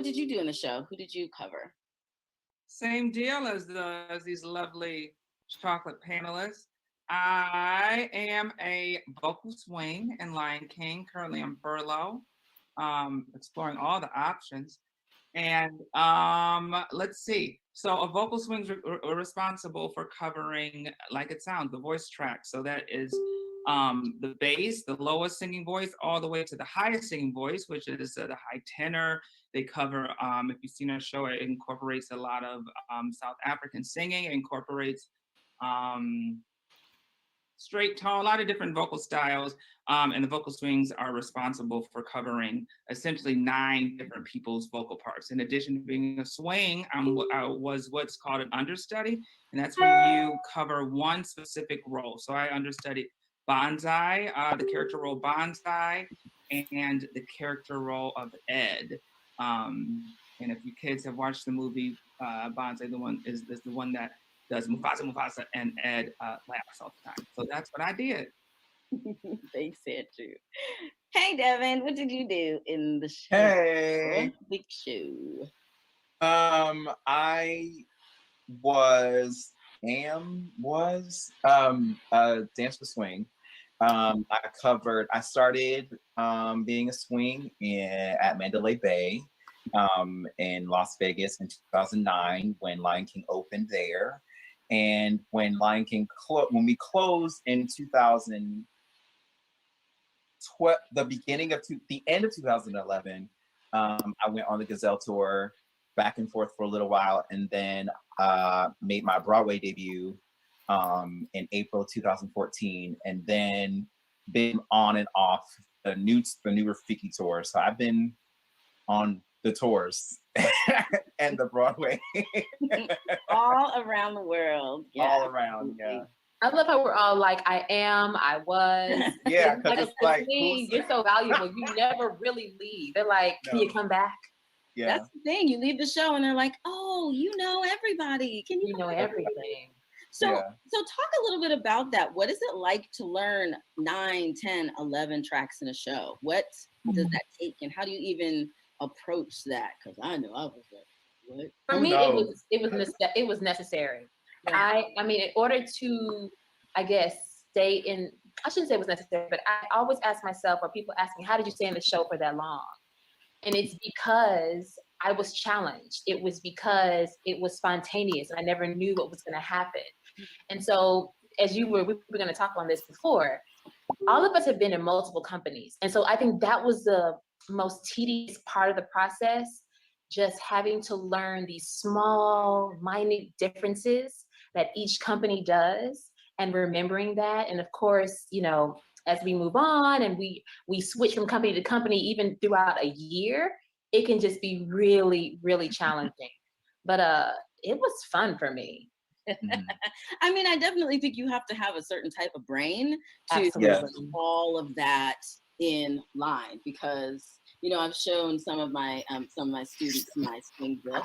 did you do in the show? Who did you cover? Same deal as these lovely chocolate panelists. I am a vocal swing in Lion King, currently on furlough, exploring all the options. And let's see. So a vocal swing's responsible for covering, like it sounds, the voice track. So that is the bass, the lowest singing voice, all the way to the highest singing voice, which is the high tenor. They cover, if you've seen our show, it incorporates a lot of South African singing. It incorporates straight tone, a lot of different vocal styles, and the vocal swings are responsible for covering essentially 9 different people's vocal parts. In addition to being a swing, I was what's called an understudy, and that's when you cover one specific role. So I understudied Bonsai, the character role Bonsai, and the character role of Ed. And if you kids have watched the movie Bonsai, the one is the one that does Mufasa, and Ed laughs all the time. So that's what I did. Thanks, Andrew. Hey, Devin, what did you do in the show? Hey. Big show. I was a dance with swing. I started being a swing at Mandalay Bay in Las Vegas in 2009 when Lion King opened there. And when Lion King when we closed in 2012, the end of 2011, I went on the Gazelle tour back and forth for a little while, and then made my Broadway debut in April 2014, and then been on and off the new Rafiki tour. So I've been on the tours and the Broadway. All around the world. Yeah. All around, yeah. I love how we're all like, I am, I was. Yeah, because it's like, you're so valuable. You never really leave. They're like, can you come back? Yeah. That's the thing. You leave the show and they're like, oh, you know everybody. Can you know everything? So, Yeah. so talk a little bit about that. What is it like to learn 9, 10, 11 tracks in a show? What does that take, and how do you even approach that? Because I know I was like, what? For me, it was necessary. I mean, in order to, I guess, stay in, I shouldn't say it was necessary, but I always ask myself, or people ask me, how did you stay in the show for that long? And it's because I was challenged. It was because it was spontaneous and I never knew what was going to happen. And so, as we were going to talk on this before, all of us have been in multiple companies. And so I think that was the most tedious part of the process, just having to learn these small, minute differences that each company does and remembering that. And of course, you know, as we move on and we switch from company to company, even throughout a year, it can just be really, really challenging. But it was fun for me. I mean, I definitely think you have to have a certain type of brain to put all of that in line, because, you know, I've shown some of my students my swing book.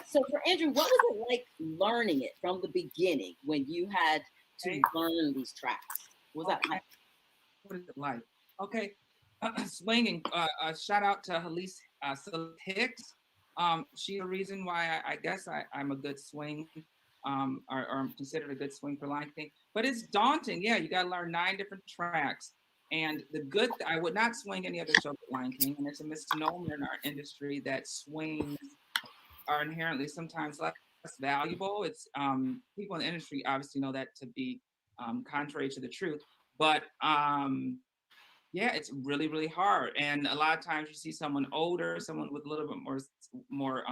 So for Andrew, what was it like learning it from the beginning when you had to learn these tracks? What was that like? What is it like? Okay, swinging. Shout out to Halise Hicks. She's the reason why I guess I'm a good swing, or I'm considered a good swing for Lion King. But it's daunting. Yeah, you got to learn 9 different tracks. And I would not swing any other show but Lion King. And it's a misnomer in our industry that swings are inherently sometimes less valuable. It's people in the industry obviously know that to be contrary to the truth. But yeah, it's really, really hard. And a lot of times you see someone older, someone with a little bit more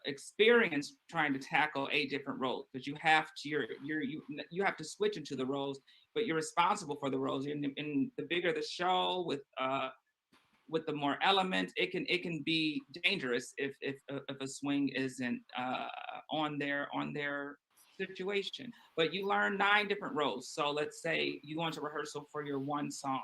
experience trying to tackle 8 different roles, because you have to switch into the roles, but you're responsible for the roles. And the bigger the show with the more elements, it can be dangerous if a swing isn't on their situation. But you learn 9 different roles. So let's say you go into rehearsal for your one song,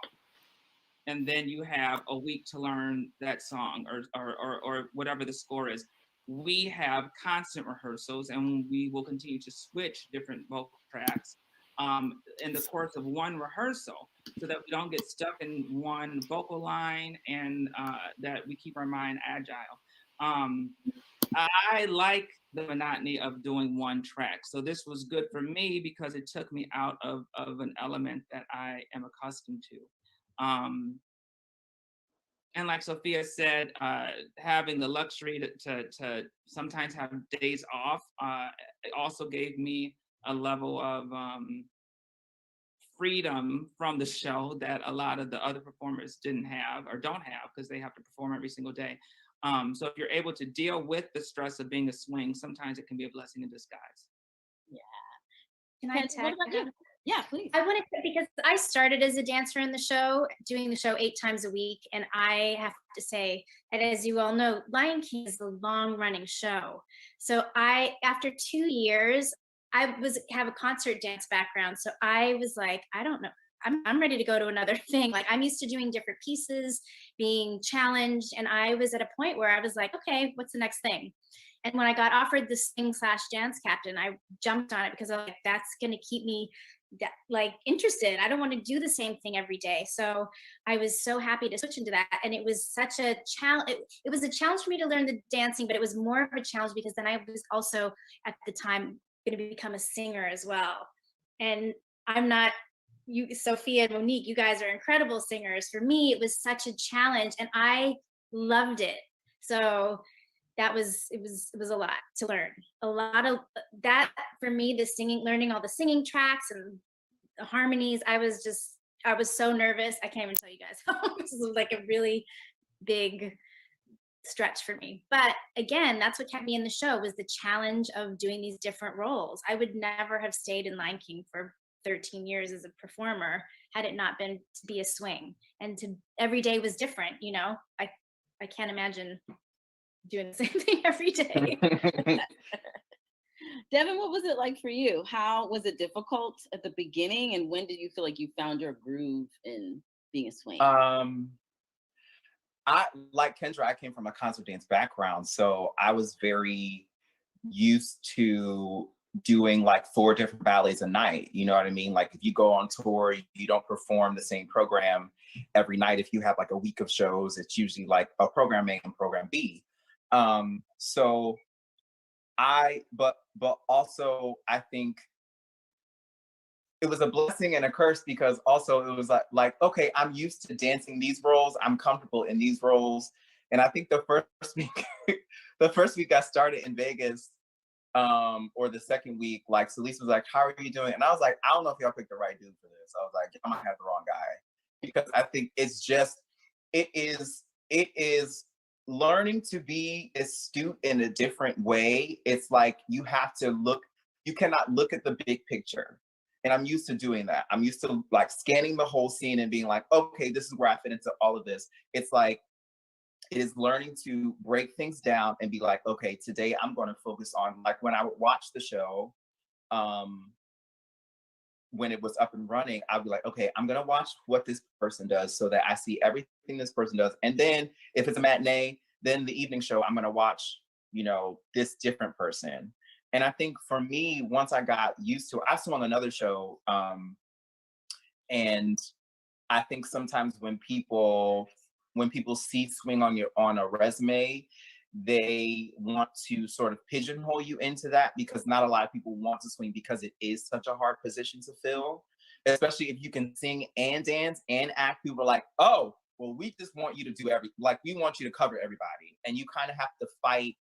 and then you have a week to learn that song or whatever the score is. We have constant rehearsals, and we will continue to switch different vocal tracks in the course of one rehearsal, so that we don't get stuck in one vocal line, and that we keep our mind agile. I like the monotony of doing one track. So this was good for me because it took me out of an element that I am accustomed to. And like Sofia said, having the luxury to sometimes have days off, it also gave me a level of freedom from the show that a lot of the other performers didn't have or don't have, because they have to perform every single day. So if you're able to deal with the stress of being a swing, sometimes it can be a blessing in disguise. Yeah. Can I tag? Yeah, please. I want to, because I started as a dancer in the show, doing the show 8 times a week. And I have to say that, as you all know, Lion King is the long running show. So after 2 years, I have a concert dance background. So I was like, I don't know. I'm ready to go to another thing. Like, I'm used to doing different pieces, being challenged. And I was at a point where I was like, okay, what's the next thing? And when I got offered the sing/dance captain, I jumped on it because I was like, that's going to keep me interested. I don't want to do the same thing every day. So I was so happy to switch into that. And it was such a challenge. It was a challenge for me to learn the dancing, but it was more of a challenge because then I was also at the time going to become a singer as well. And I'm not, you, Sofia and Monique, you guys are incredible singers. For me, it was such a challenge and I loved it. So it was a lot to learn. A lot of that for me, the singing, learning all the singing tracks and the harmonies. I was so nervous. I can't even tell you guys. This was like a really big stretch for me. But again, that's what kept me in the show, was the challenge of doing these different roles. I would never have stayed in Lion King for 13 years as a performer had it not been to be a swing, and to every day was different. You know, I can't imagine doing the same thing every day. Devin, what was it like for you? How was it difficult at the beginning, and when did you feel like you found your groove in being a swing? I, like Kendra, I came from a concert dance background, so I was very used to doing like 4 different ballets a night. You know what I mean? Like if you go on tour, you don't perform the same program every night. If you have like a week of shows, it's usually like a program A and program B. So but also I think it was a blessing and a curse, because also it was like, okay, I'm used to dancing these roles. I'm comfortable in these roles. And I think the first week I started in Vegas, or the second week, like Celeste was like, how are you doing? And I was like, I don't know if y'all picked the right dude for this. I was like, I might have the wrong guy. Because I think it's just, it is learning to be astute in a different way. It's like you cannot look at the big picture. And I'm used to doing that. I'm used to like scanning the whole scene and being like, okay, this is where I fit into all of this. It's like, it is learning to break things down and be like, okay, today I'm going to focus on, like when I would watch the show, when it was up and running, I'd be like, okay, I'm going to watch what this person does so that I see everything this person does. And then if it's a matinee, then the evening show, I'm going to watch, you know, this different person. And I think for me, once I got used to it, I swung another show. And I think sometimes when people see swing on a resume, they want to sort of pigeonhole you into that, because not a lot of people want to swing because it is such a hard position to fill, especially if you can sing and dance and act. People are like, oh, well, we just want you to do we want you to cover everybody. And you kind of have to fight.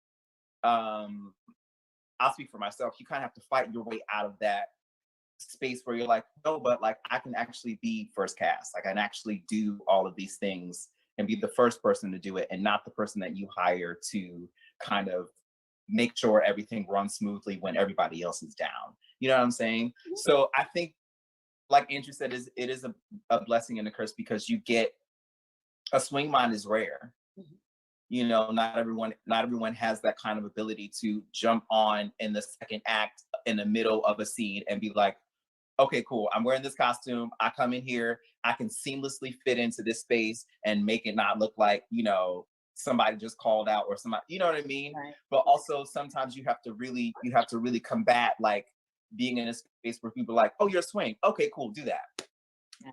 I'll speak for myself. You kind of have to fight your way out of that space where you're like, no, but like I can actually be first cast. Like I can actually do all of these things and be the first person to do it, and not the person that you hire to kind of make sure everything runs smoothly when everybody else is down. You know what I'm saying? Mm-hmm. So I think, like Andrew said, it is a blessing and a curse, because you get a swing mind is rare. Mm-hmm. You know, not everyone has that kind of ability to jump on in the second act in the middle of a scene and be like, okay, cool, I'm wearing this costume. I come in here, I can seamlessly fit into this space and make it not look like, you know, somebody just called out or somebody, you know what I mean? Right. But also sometimes you have to really combat like being in a space where people are like, oh, you're a swing. Okay, cool, do that. Yeah.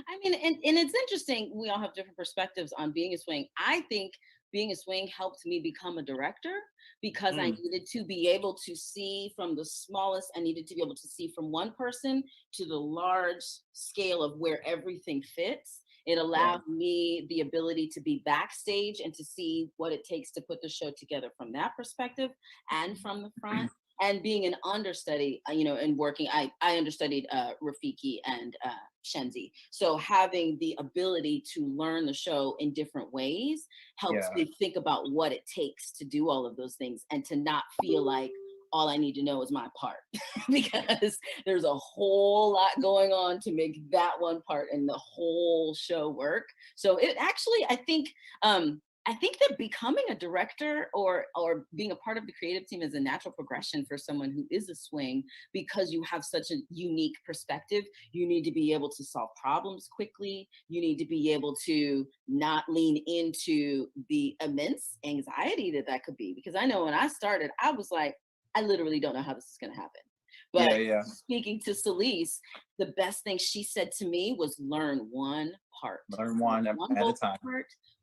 I mean, and it's interesting. We all have different perspectives on being a swing. I think being a swing helped me become a director, because I needed to be able to see from the smallest, I needed to be able to see from one person to the large scale of where everything fits. It allowed me the ability to be backstage and to see what it takes to put the show together from that perspective and from the front. And being an understudy, you know, and working, I understudied Rafiki and Shenzi. So having the ability to learn the show in different ways helps me think about what it takes to do all of those things, and to not feel like all I need to know is my part, because there's a whole lot going on to make that one part and the whole show work. So it actually, I think that becoming a director or being a part of the creative team is a natural progression for someone who is a swing, because you have such a unique perspective. You need to be able to solve problems quickly. You need to be able to not lean into the immense anxiety that could be. Because I know when I started, I was like, I literally don't know how this is going to happen. But speaking to Celeste, the best thing she said to me was learn one part. Learn one at a time.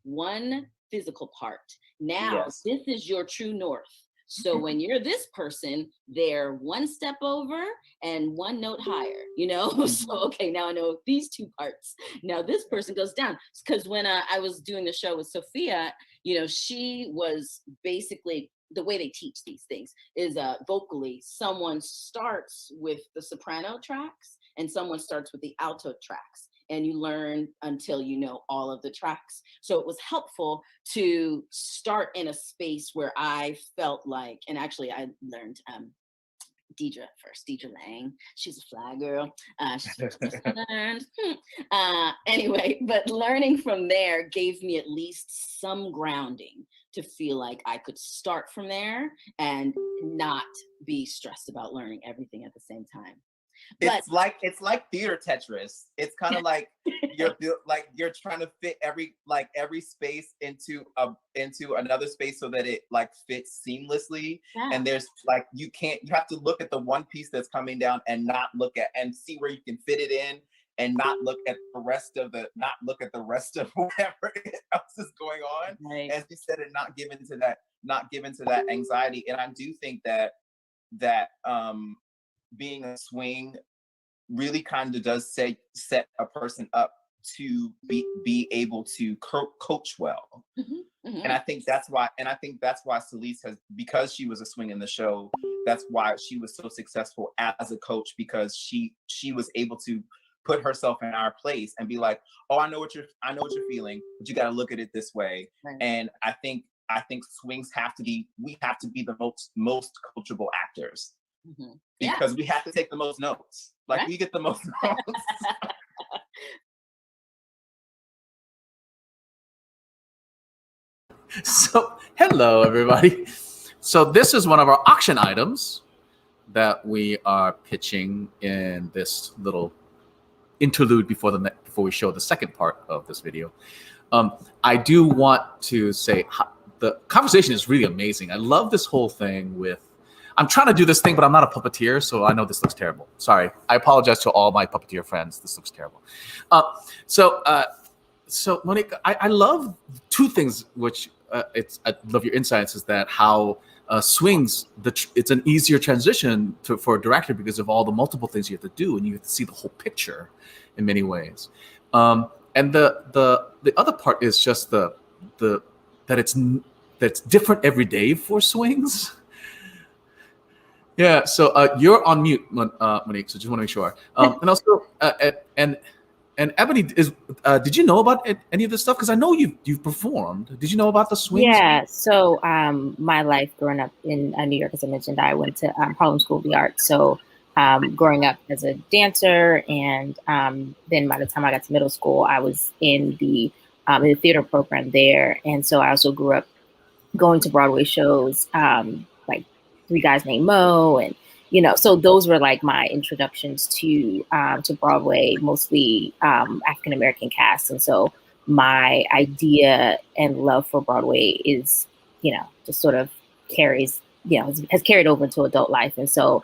One physical part. Now, this is your true north. So when you're this person, they're one step over and one note higher, you know? So, okay, now I know these two parts. Now this person goes down. Because when I was doing the show with Sofia, you know, she was basically, the way they teach these things is vocally, someone starts with the soprano tracks and someone starts with the alto tracks. and you learn until you know all of the tracks. So it was helpful to start in a space where I felt like, and actually I learned Deidre first, Deidre Lang. She's a fly girl. Anyway, but learning from there gave me at least some grounding to feel like I could start from there and not be stressed about learning everything at the same time. It's like theater Tetris. It's kind of like you're trying to fit every space into another space so that it like fits seamlessly. Yeah. And there's like you have to look at the one piece that's coming down and not look at and see where you can fit it in and not look at the rest of whatever else is going on. Right. As you said, and not given to that anxiety. And I do think that being a swing really kind of does set a person up to be able to coach well. Mm-hmm, mm-hmm. And I think that's why Celeste has, because she was a swing in the show, that's why she was so successful as a coach, because she was able to put herself in our place and be like, oh, I know what you're feeling, but you got to look at it this way. Right. And I think swings we have to be the most coachable actors. Mm-hmm. Because we have to take the most notes. Like, right? We get the most notes. So, hello, everybody. So this is one of our auction items that we are pitching in this little interlude before we show the second part of this video. I do want to say the conversation is really amazing. I love this whole thing with, I'm trying to do this thing, but I'm not a puppeteer, so I know this looks terrible. Sorry. I apologize to all my puppeteer friends. This looks terrible. So Monique, I love two things, which I love your insights, is that how swings, it's an easier transition for a director because of all the multiple things you have to do, and you have to see the whole picture in many ways. And the other part is just that it's different every day for swings. Yeah, so you're on mute, Monique. So just want to make sure. And also, and Ebonie, did you know about any of this stuff? Because I know you've performed. Did you know about the swings? Yeah. So my life growing up in New York, as I mentioned, I went to Harlem School of the Arts. So growing up as a dancer, and then by the time I got to middle school, I was in the theater program there, and so I also grew up going to Broadway shows. Like Three Guys Named Mo, and so those were like my introductions to Broadway, mostly African American cast, and so my idea and love for Broadway is just sort of carries has carried over into adult life, and so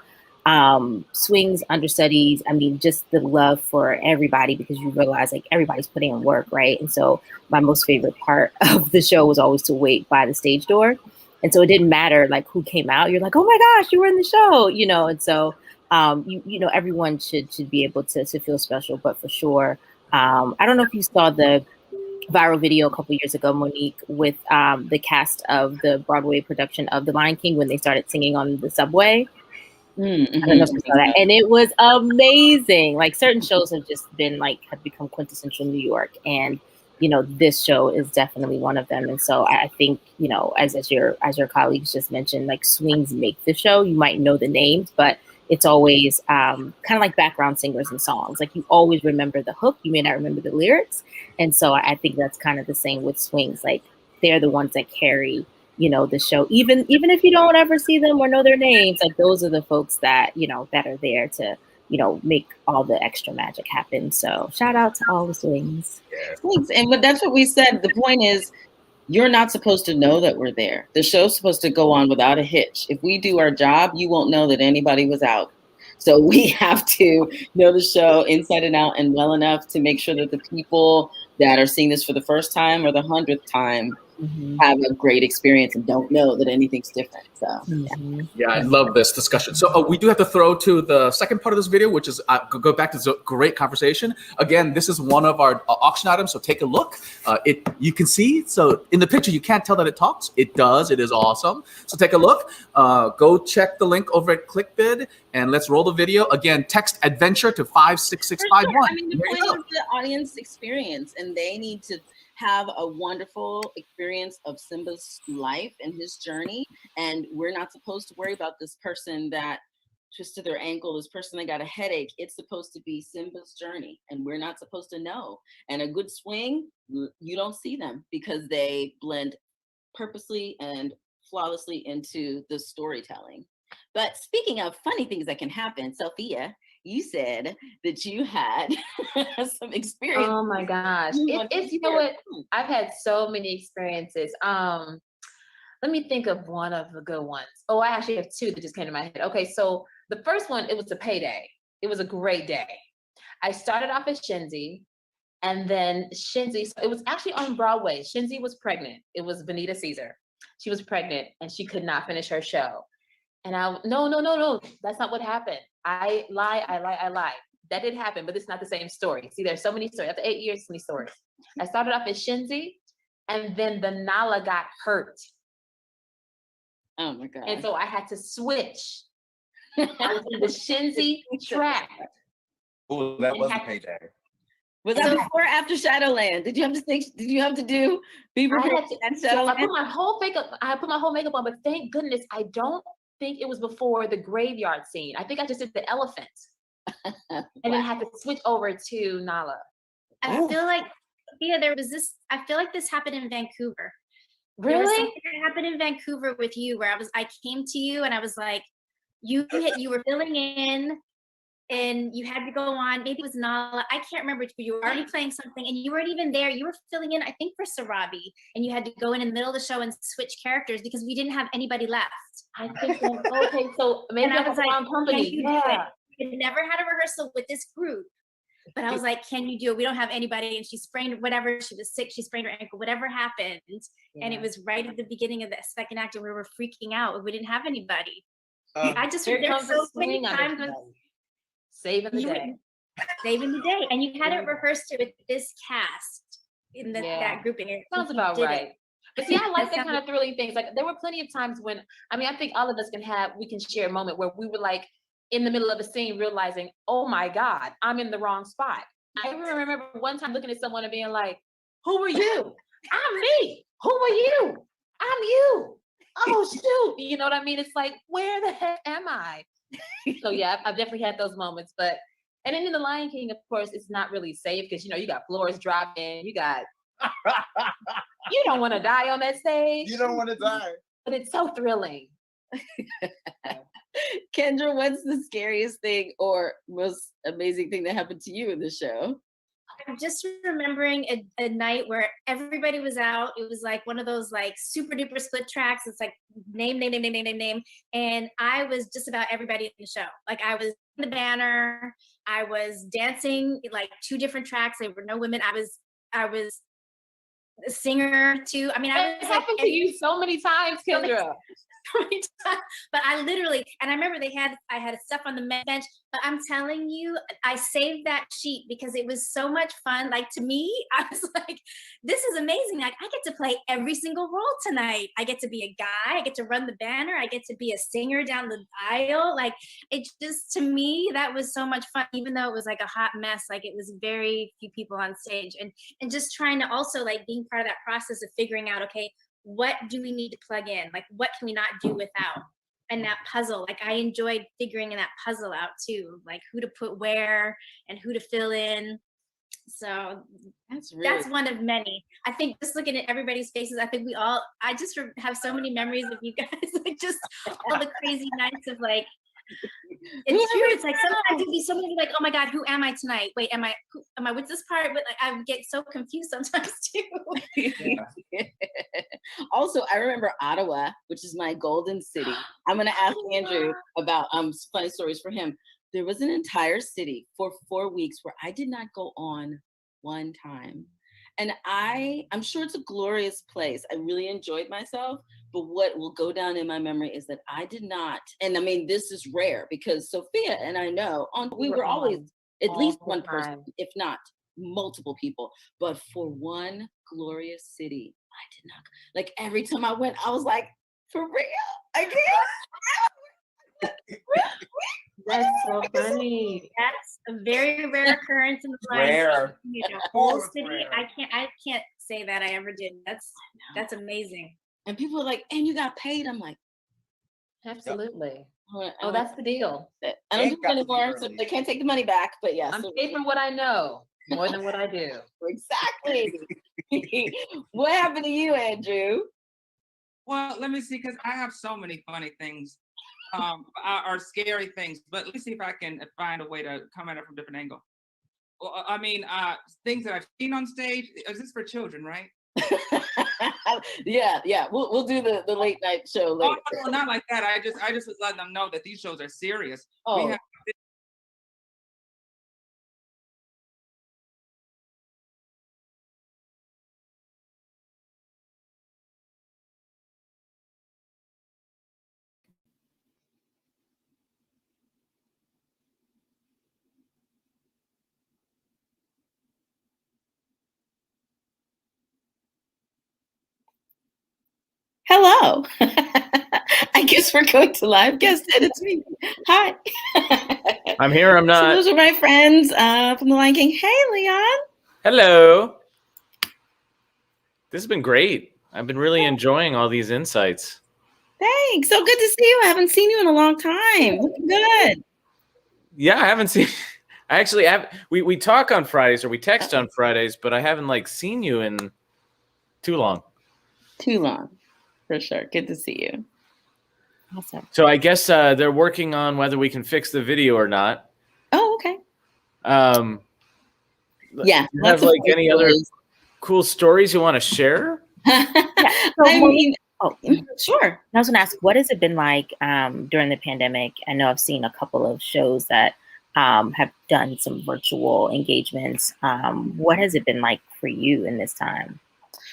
swings, understudies, I mean, just the love for everybody, because you realize like everybody's putting in work, right? And so my most favorite part of the show was always to wait by the stage door. And so it didn't matter like who came out. You're like, oh my gosh, you were in the show, And so, everyone should be able to feel special. But for sure, I don't know if you saw the viral video a couple years ago, Monique, with the cast of the Broadway production of The Lion King when they started singing on the subway. Mm-hmm. I don't know if you saw that. And it was amazing. Like certain shows have just been have become quintessential New York, and this show is definitely one of them. And so I think, as your colleagues just mentioned, like swings make the show. You might know the names, but it's always kind of like background singers in songs. Like you always remember the hook. You may not remember the lyrics. And so I think that's kind of the same with swings. Like they're the ones that carry, the show. Even if you don't ever see them or know their names, like those are the folks that, that are there to, make all the extra magic happen. So shout out to all the swings. Thanks. But that's what we said. The point is, you're not supposed to know that we're there. The show's supposed to go on without a hitch. If we do our job, you won't know that anybody was out. So we have to know the show inside and out and well enough to make sure that the people that are seeing this for the first time or the 100th time have a great experience and don't know that anything's different. So Yeah, I love this discussion. So we do have to throw to the second part of this video, which is go back to the great conversation. Again, this is one of our auction items, so take a look. You can see, so in the picture, you can't tell that it talks. It does, it is awesome. So take a look. Go check the link over at ClickBid, and let's roll the video. Again, text adventure to 56651. I mean, the point is the audience experience, and they need to have a wonderful experience of Simba's life and his journey. And we're not supposed to worry about this person that twisted their ankle, this person that got a headache. It's supposed to be Simba's journey, and we're not supposed to know. And a good swing, you don't see them because they blend purposely and flawlessly into the storytelling. But speaking of funny things that can happen, Sofia, you said that you had some experience. Oh my gosh. It's, you know what? I've had so many experiences. Let me think of one of the good ones. Oh, I actually have two that just came to my head. Okay, so the first one, it was a payday. It was a great day. I started off as Shinzi, and then Shinzi, so it was actually on Broadway. Shinzi was pregnant. It was Benita Caesar. She was pregnant and she could not finish her show. And no, that's not what happened. I lie. That did happen, but it's not the same story. See, there's so many stories. After 8 years, so many stories. I started off as Shinzi, and then the Nala got hurt. Oh my God. And so I had to switch onto the Shinzi track. Oh, that was a payday. Was that before or after Shadowland? Did you have to think? Did you have to do be prepared and So I put my whole makeup. I put my whole makeup on, but thank goodness I don't think it was before the graveyard scene. I think I just did the elephant, and then had to switch over to Nala. I feel like, there was this. I feel like this happened in Vancouver. Really? There was something that happened in Vancouver with you where I came to you and I was like, you were filling in. And you had to go on, maybe it was Nala, I can't remember, but you were already playing something and you weren't even there. You were filling in, I think, for Sarabi, and you had to go in the middle of the show and switch characters because we didn't have anybody left. I think so. Okay, so maybe I was like, company. Yeah. We never had a rehearsal with this group, but I was like, can you do it? We don't have anybody. And she sprained whatever, she was sick, she sprained her ankle, whatever happened. Yeah. And it was right at the beginning of the second act and we were freaking out. We didn't have anybody. I just, there's so many times when saving the day. Saving the day. And you hadn't rehearsed it with this cast in that grouping. Sounds about right. But see, I like that kind of thrilling things. Like there were plenty of times when, I think all of us we can share a moment where we were like in the middle of a scene realizing, oh my God, I'm in the wrong spot. I remember one time looking at someone and being like, who are you? I'm me. Who are you? I'm you. Oh shoot. You know what I mean? It's like, where the heck am I? So yeah, I've definitely had those moments, and then in The Lion King, of course, it's not really safe because you got floors dropping, you don't want to die on that stage. You don't want to die. But it's so thrilling. Kendra, what's the scariest thing or most amazing thing that happened to you in the show? I'm just remembering a night where everybody was out. It was like one of those like super duper split tracks. It's like name. And I was just about everybody in the show. Like I was in the banner. I was dancing like 2 different tracks. There were no women. I was a singer too. I was happened to you so many times, Kendra. But I literally, and I remember I had stuff on the bench, but I'm telling you, I saved that sheet because it was so much fun. Like to me, I was like, this is amazing. Like I get to play every single role tonight. I get to be a guy, I get to run the banner, I get to be a singer down the aisle. Like it just, to me, that was so much fun, even though it was like a hot mess. Like it was very few people on stage and just trying to also like being part of that process of figuring out, okay, what do we need to plug in? Like, what can we not do without? And that puzzle, like I enjoyed figuring that puzzle out too, like who to put where and who to fill in. So that's one of many. I think just looking at everybody's faces, I think I just have so many memories of you guys, like just all the crazy nights of like, it's true. It's like sometimes it'd be so many like, oh my God, who am I tonight? Wait, am I with this part? But like I would get so confused sometimes too. Also, I remember Ottawa, which is my golden city. I'm gonna ask Andrew about funny stories for him. There was an entire city for 4 weeks where I did not go on one time. And I'm sure it's a glorious place. I really enjoyed myself. But what will go down in my memory is that I did not, and I mean, this is rare because Sofia and I know we were always at least one person, if not multiple people. But for one glorious city, I did not. Like every time I went, I was like, for real? I can't. That's so funny. That's a very rare occurrence in the life. Rare. The whole city. I can't say that I ever did. That's amazing. And people are like, and you got paid. I'm like, absolutely. Oh, that's the deal. I don't do it anymore, so they can't take the money back. But yes, I'm paid for what I know more than what I do. Exactly. What happened to you, Andrew? Well, let me see, because I have so many funny things, or scary things. But let me see if I can find a way to come at it from a different angle. Well, I mean, things that I've seen on stage. Is this for children, right? Yeah. We'll do the late night show later. Oh, no, not like that. I just was letting them know that these shows are serious. Oh. We have Hello. I guess we're going to live guest ed. It's me. Hi. I'm here. I'm not. So those are my friends from The Lion King. Hey, Leon. Hello. This has been great. I've been really enjoying all these insights. Thanks. So good to see you. I haven't seen you in a long time. Looking good. Yeah, I haven't seen. I actually have. We talk on Fridays or we text on Fridays, but I haven't seen you in too long. Too long. For sure. Good to see you. Awesome. So I guess they're working on whether we can fix the video or not. Oh, okay. Yeah. You have any other cool stories you want to share? Sure. I was going to ask, what has it been like during the pandemic? I know I've seen a couple of shows that have done some virtual engagements. What has it been like for you in this time?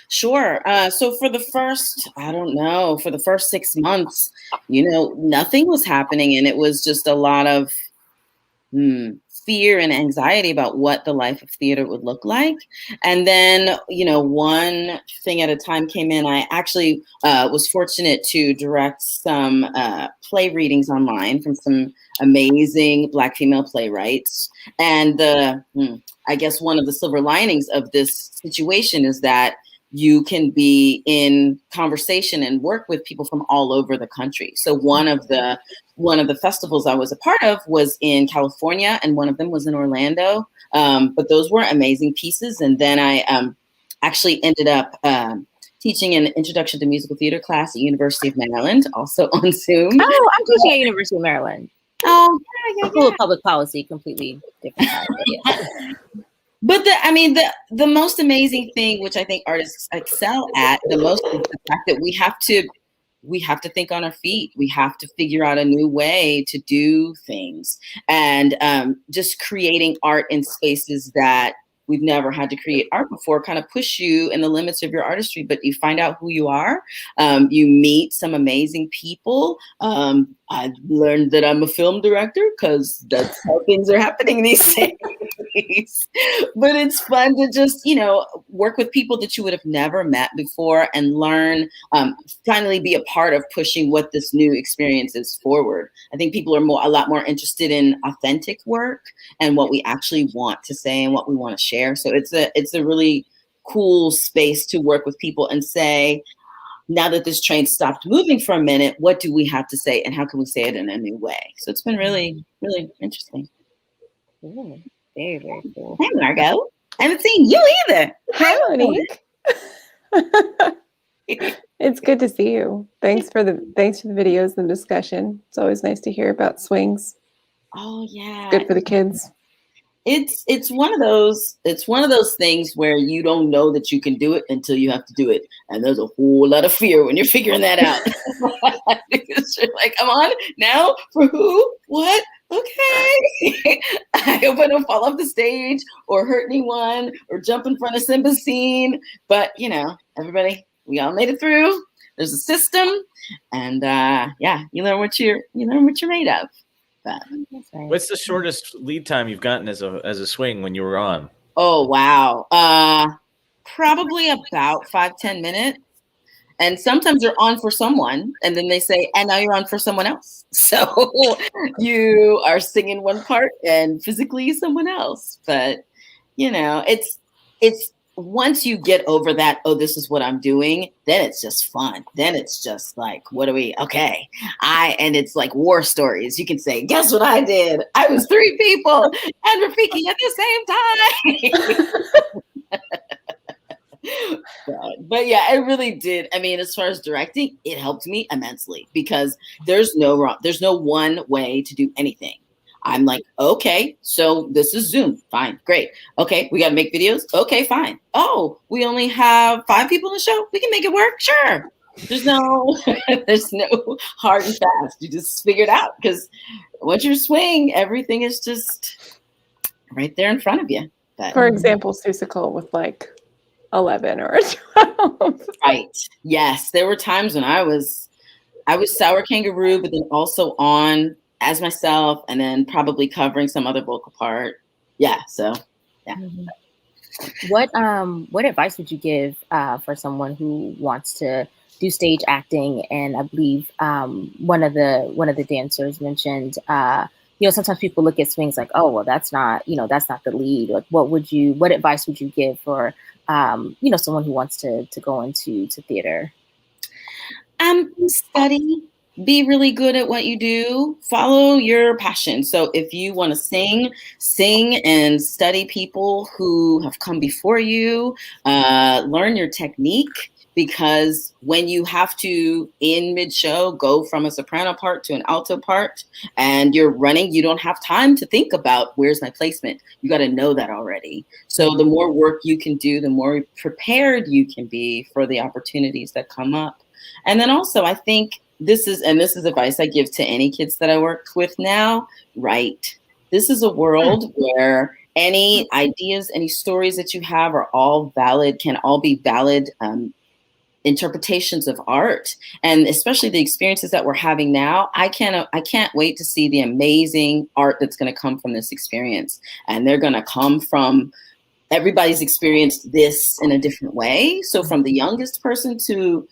Sure. So for the first 6 months, nothing was happening. And it was just a lot of fear and anxiety about what the life of theater would look like. And then, one thing at a time came in. I actually was fortunate to direct some play readings online from some amazing Black female playwrights. And I guess one of the silver linings of this situation is that you can be in conversation and work with people from all over the country. So one of the festivals I was a part of was in California, and one of them was in Orlando. But those were amazing pieces. And then I actually ended up teaching an introduction to musical theater class at University of Maryland, also on Zoom. Oh, I'm teaching at University of Maryland. Oh, yeah. School of Public Policy, completely different. But the most amazing thing, which I think artists excel at the most, is the fact that we have to think on our feet. We have to figure out a new way to do things, and just creating art in spaces that we've never had to create art before kind of push you in the limits of your artistry, but you find out who you are. You meet some amazing people. I learned that I'm a film director because that's how things are happening these days. But it's fun to just, work with people that you would have never met before and learn, finally be a part of pushing what this new experience is forward. I think people are a lot more interested in authentic work and what we actually want to say and what we want to share. So it's a really cool space to work with people and say, now that this train stopped moving for a minute, what do we have to say and how can we say it in a new way? So it's been really, really interesting. Ooh, very, very cool. Hi, Margot. I haven't seen you either. Hi, Monique. It's good to see you. Thanks for the videos and discussion. It's always nice to hear about swings. Oh yeah. Good for the kids. It's one of those things where you don't know that you can do it until you have to do it. And there's a whole lot of fear when you're figuring that out. Because you're like, I'm on now for who? What? okay. I hope I don't fall off the stage or hurt anyone or jump in front of Simba's scene. But you know, everybody, we all made it through. There's a system, and yeah, you learn what you're made of. But, What's the shortest lead time you've gotten as a swing when you were on? oh wow, probably about 5-10 minutes. And sometimes you're on for someone, and then they say, and now you're on for someone else. So you are singing one part and physically someone else. But, you know, it's once you get over that, oh, this is what I'm doing, then it's just fun. Then it's just like, okay. And it's like war stories. You can say, guess what I did? I was 3 people and we're peaking at the same time. But yeah, it really did. I mean, as far as directing, it helped me immensely because there's no one way to do anything. I'm like, okay, so this is Zoom. Fine, great. Okay, we got to make videos. Okay, fine. Oh, we only have 5 people in the show. We can make it work. Sure. There's no hard and fast. You just figure it out because once you swing, everything is just right there in front of you. But, for example, Seussical with like 11 or 12. Right. Yes. There were times when I was Sour Kangaroo, but then also on as myself and then probably covering some other vocal part. Yeah. So yeah. What advice would you give for someone who wants to do stage acting? And I believe one of the dancers mentioned sometimes people look at swings like, oh well, that's not the lead. Like what advice would you give for someone who wants to go into theater? Study, be really good at what you do, follow your passion. So if you want to sing and study people who have come before you, learn your technique, because when you have to, in mid-show, go from a soprano part to an alto part and you're running, you don't have time to think about where's my placement. You got to know that already. So the more work you can do, the more prepared you can be for the opportunities that come up. And then also, I think this is advice I give to any kids that I work with now, write. This is a world where any ideas, any stories that you have are all valid, can all be valid interpretations of art, and especially the experiences that we're having now. I can't wait to see the amazing art that's going to come from this experience, and they're going to come from everybody's experienced this in a different way. So from the youngest person to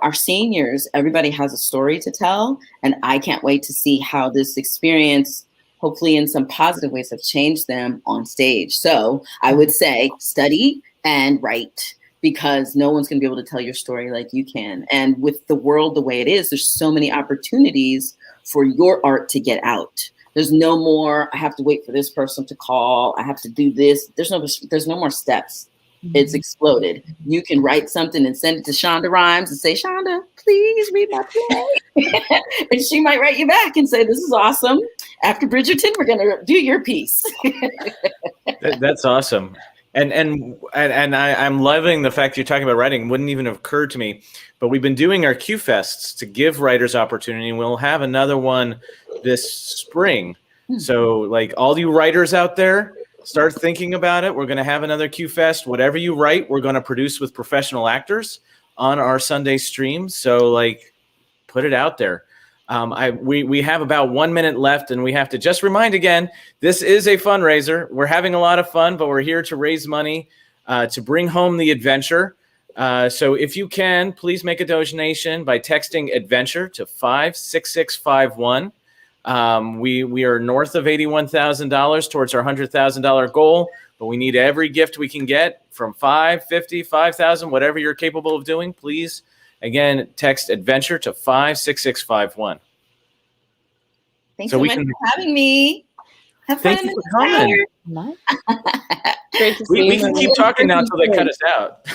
our seniors, everybody has a story to tell, and I can't wait to see how this experience, hopefully in some positive ways, have changed them on stage. So I would say study and write, because no one's going to be able to tell your story like you can. And with the world the way it is, there's so many opportunities for your art to get out. There's no more, I have to wait for this person to call, I have to do this. There's no more steps. It's exploded. You can write something and send it to Shonda Rhimes and say, Shonda, please read my play. And she might write you back and say, this is awesome. After Bridgerton, we're going to do your piece. That's awesome. And I'm loving the fact that you're talking about writing. Wouldn't even have occurred to me, but we've been doing our Q Fests to give writers opportunity. And we'll have another one this spring. So like all you writers out there, start thinking about it. We're going to have another Q Fest. Whatever you write, we're going to produce with professional actors on our Sunday stream. So like put it out there. We have about 1 minute left, and we have to just remind again, this is a fundraiser. We're having a lot of fun, but we're here to raise money to bring home the adventure. So if you can, please make a donation by texting adventure to 56651. We are north of $81,000 towards our $100,000 goal, but we need every gift we can get from $5, $50, $5,000, whatever you're capable of doing. Please, again, text adventure to 56651. Thanks so much for having me. Have fun. Thank you for coming. Great to see We you. can keep talking now until they cut us out.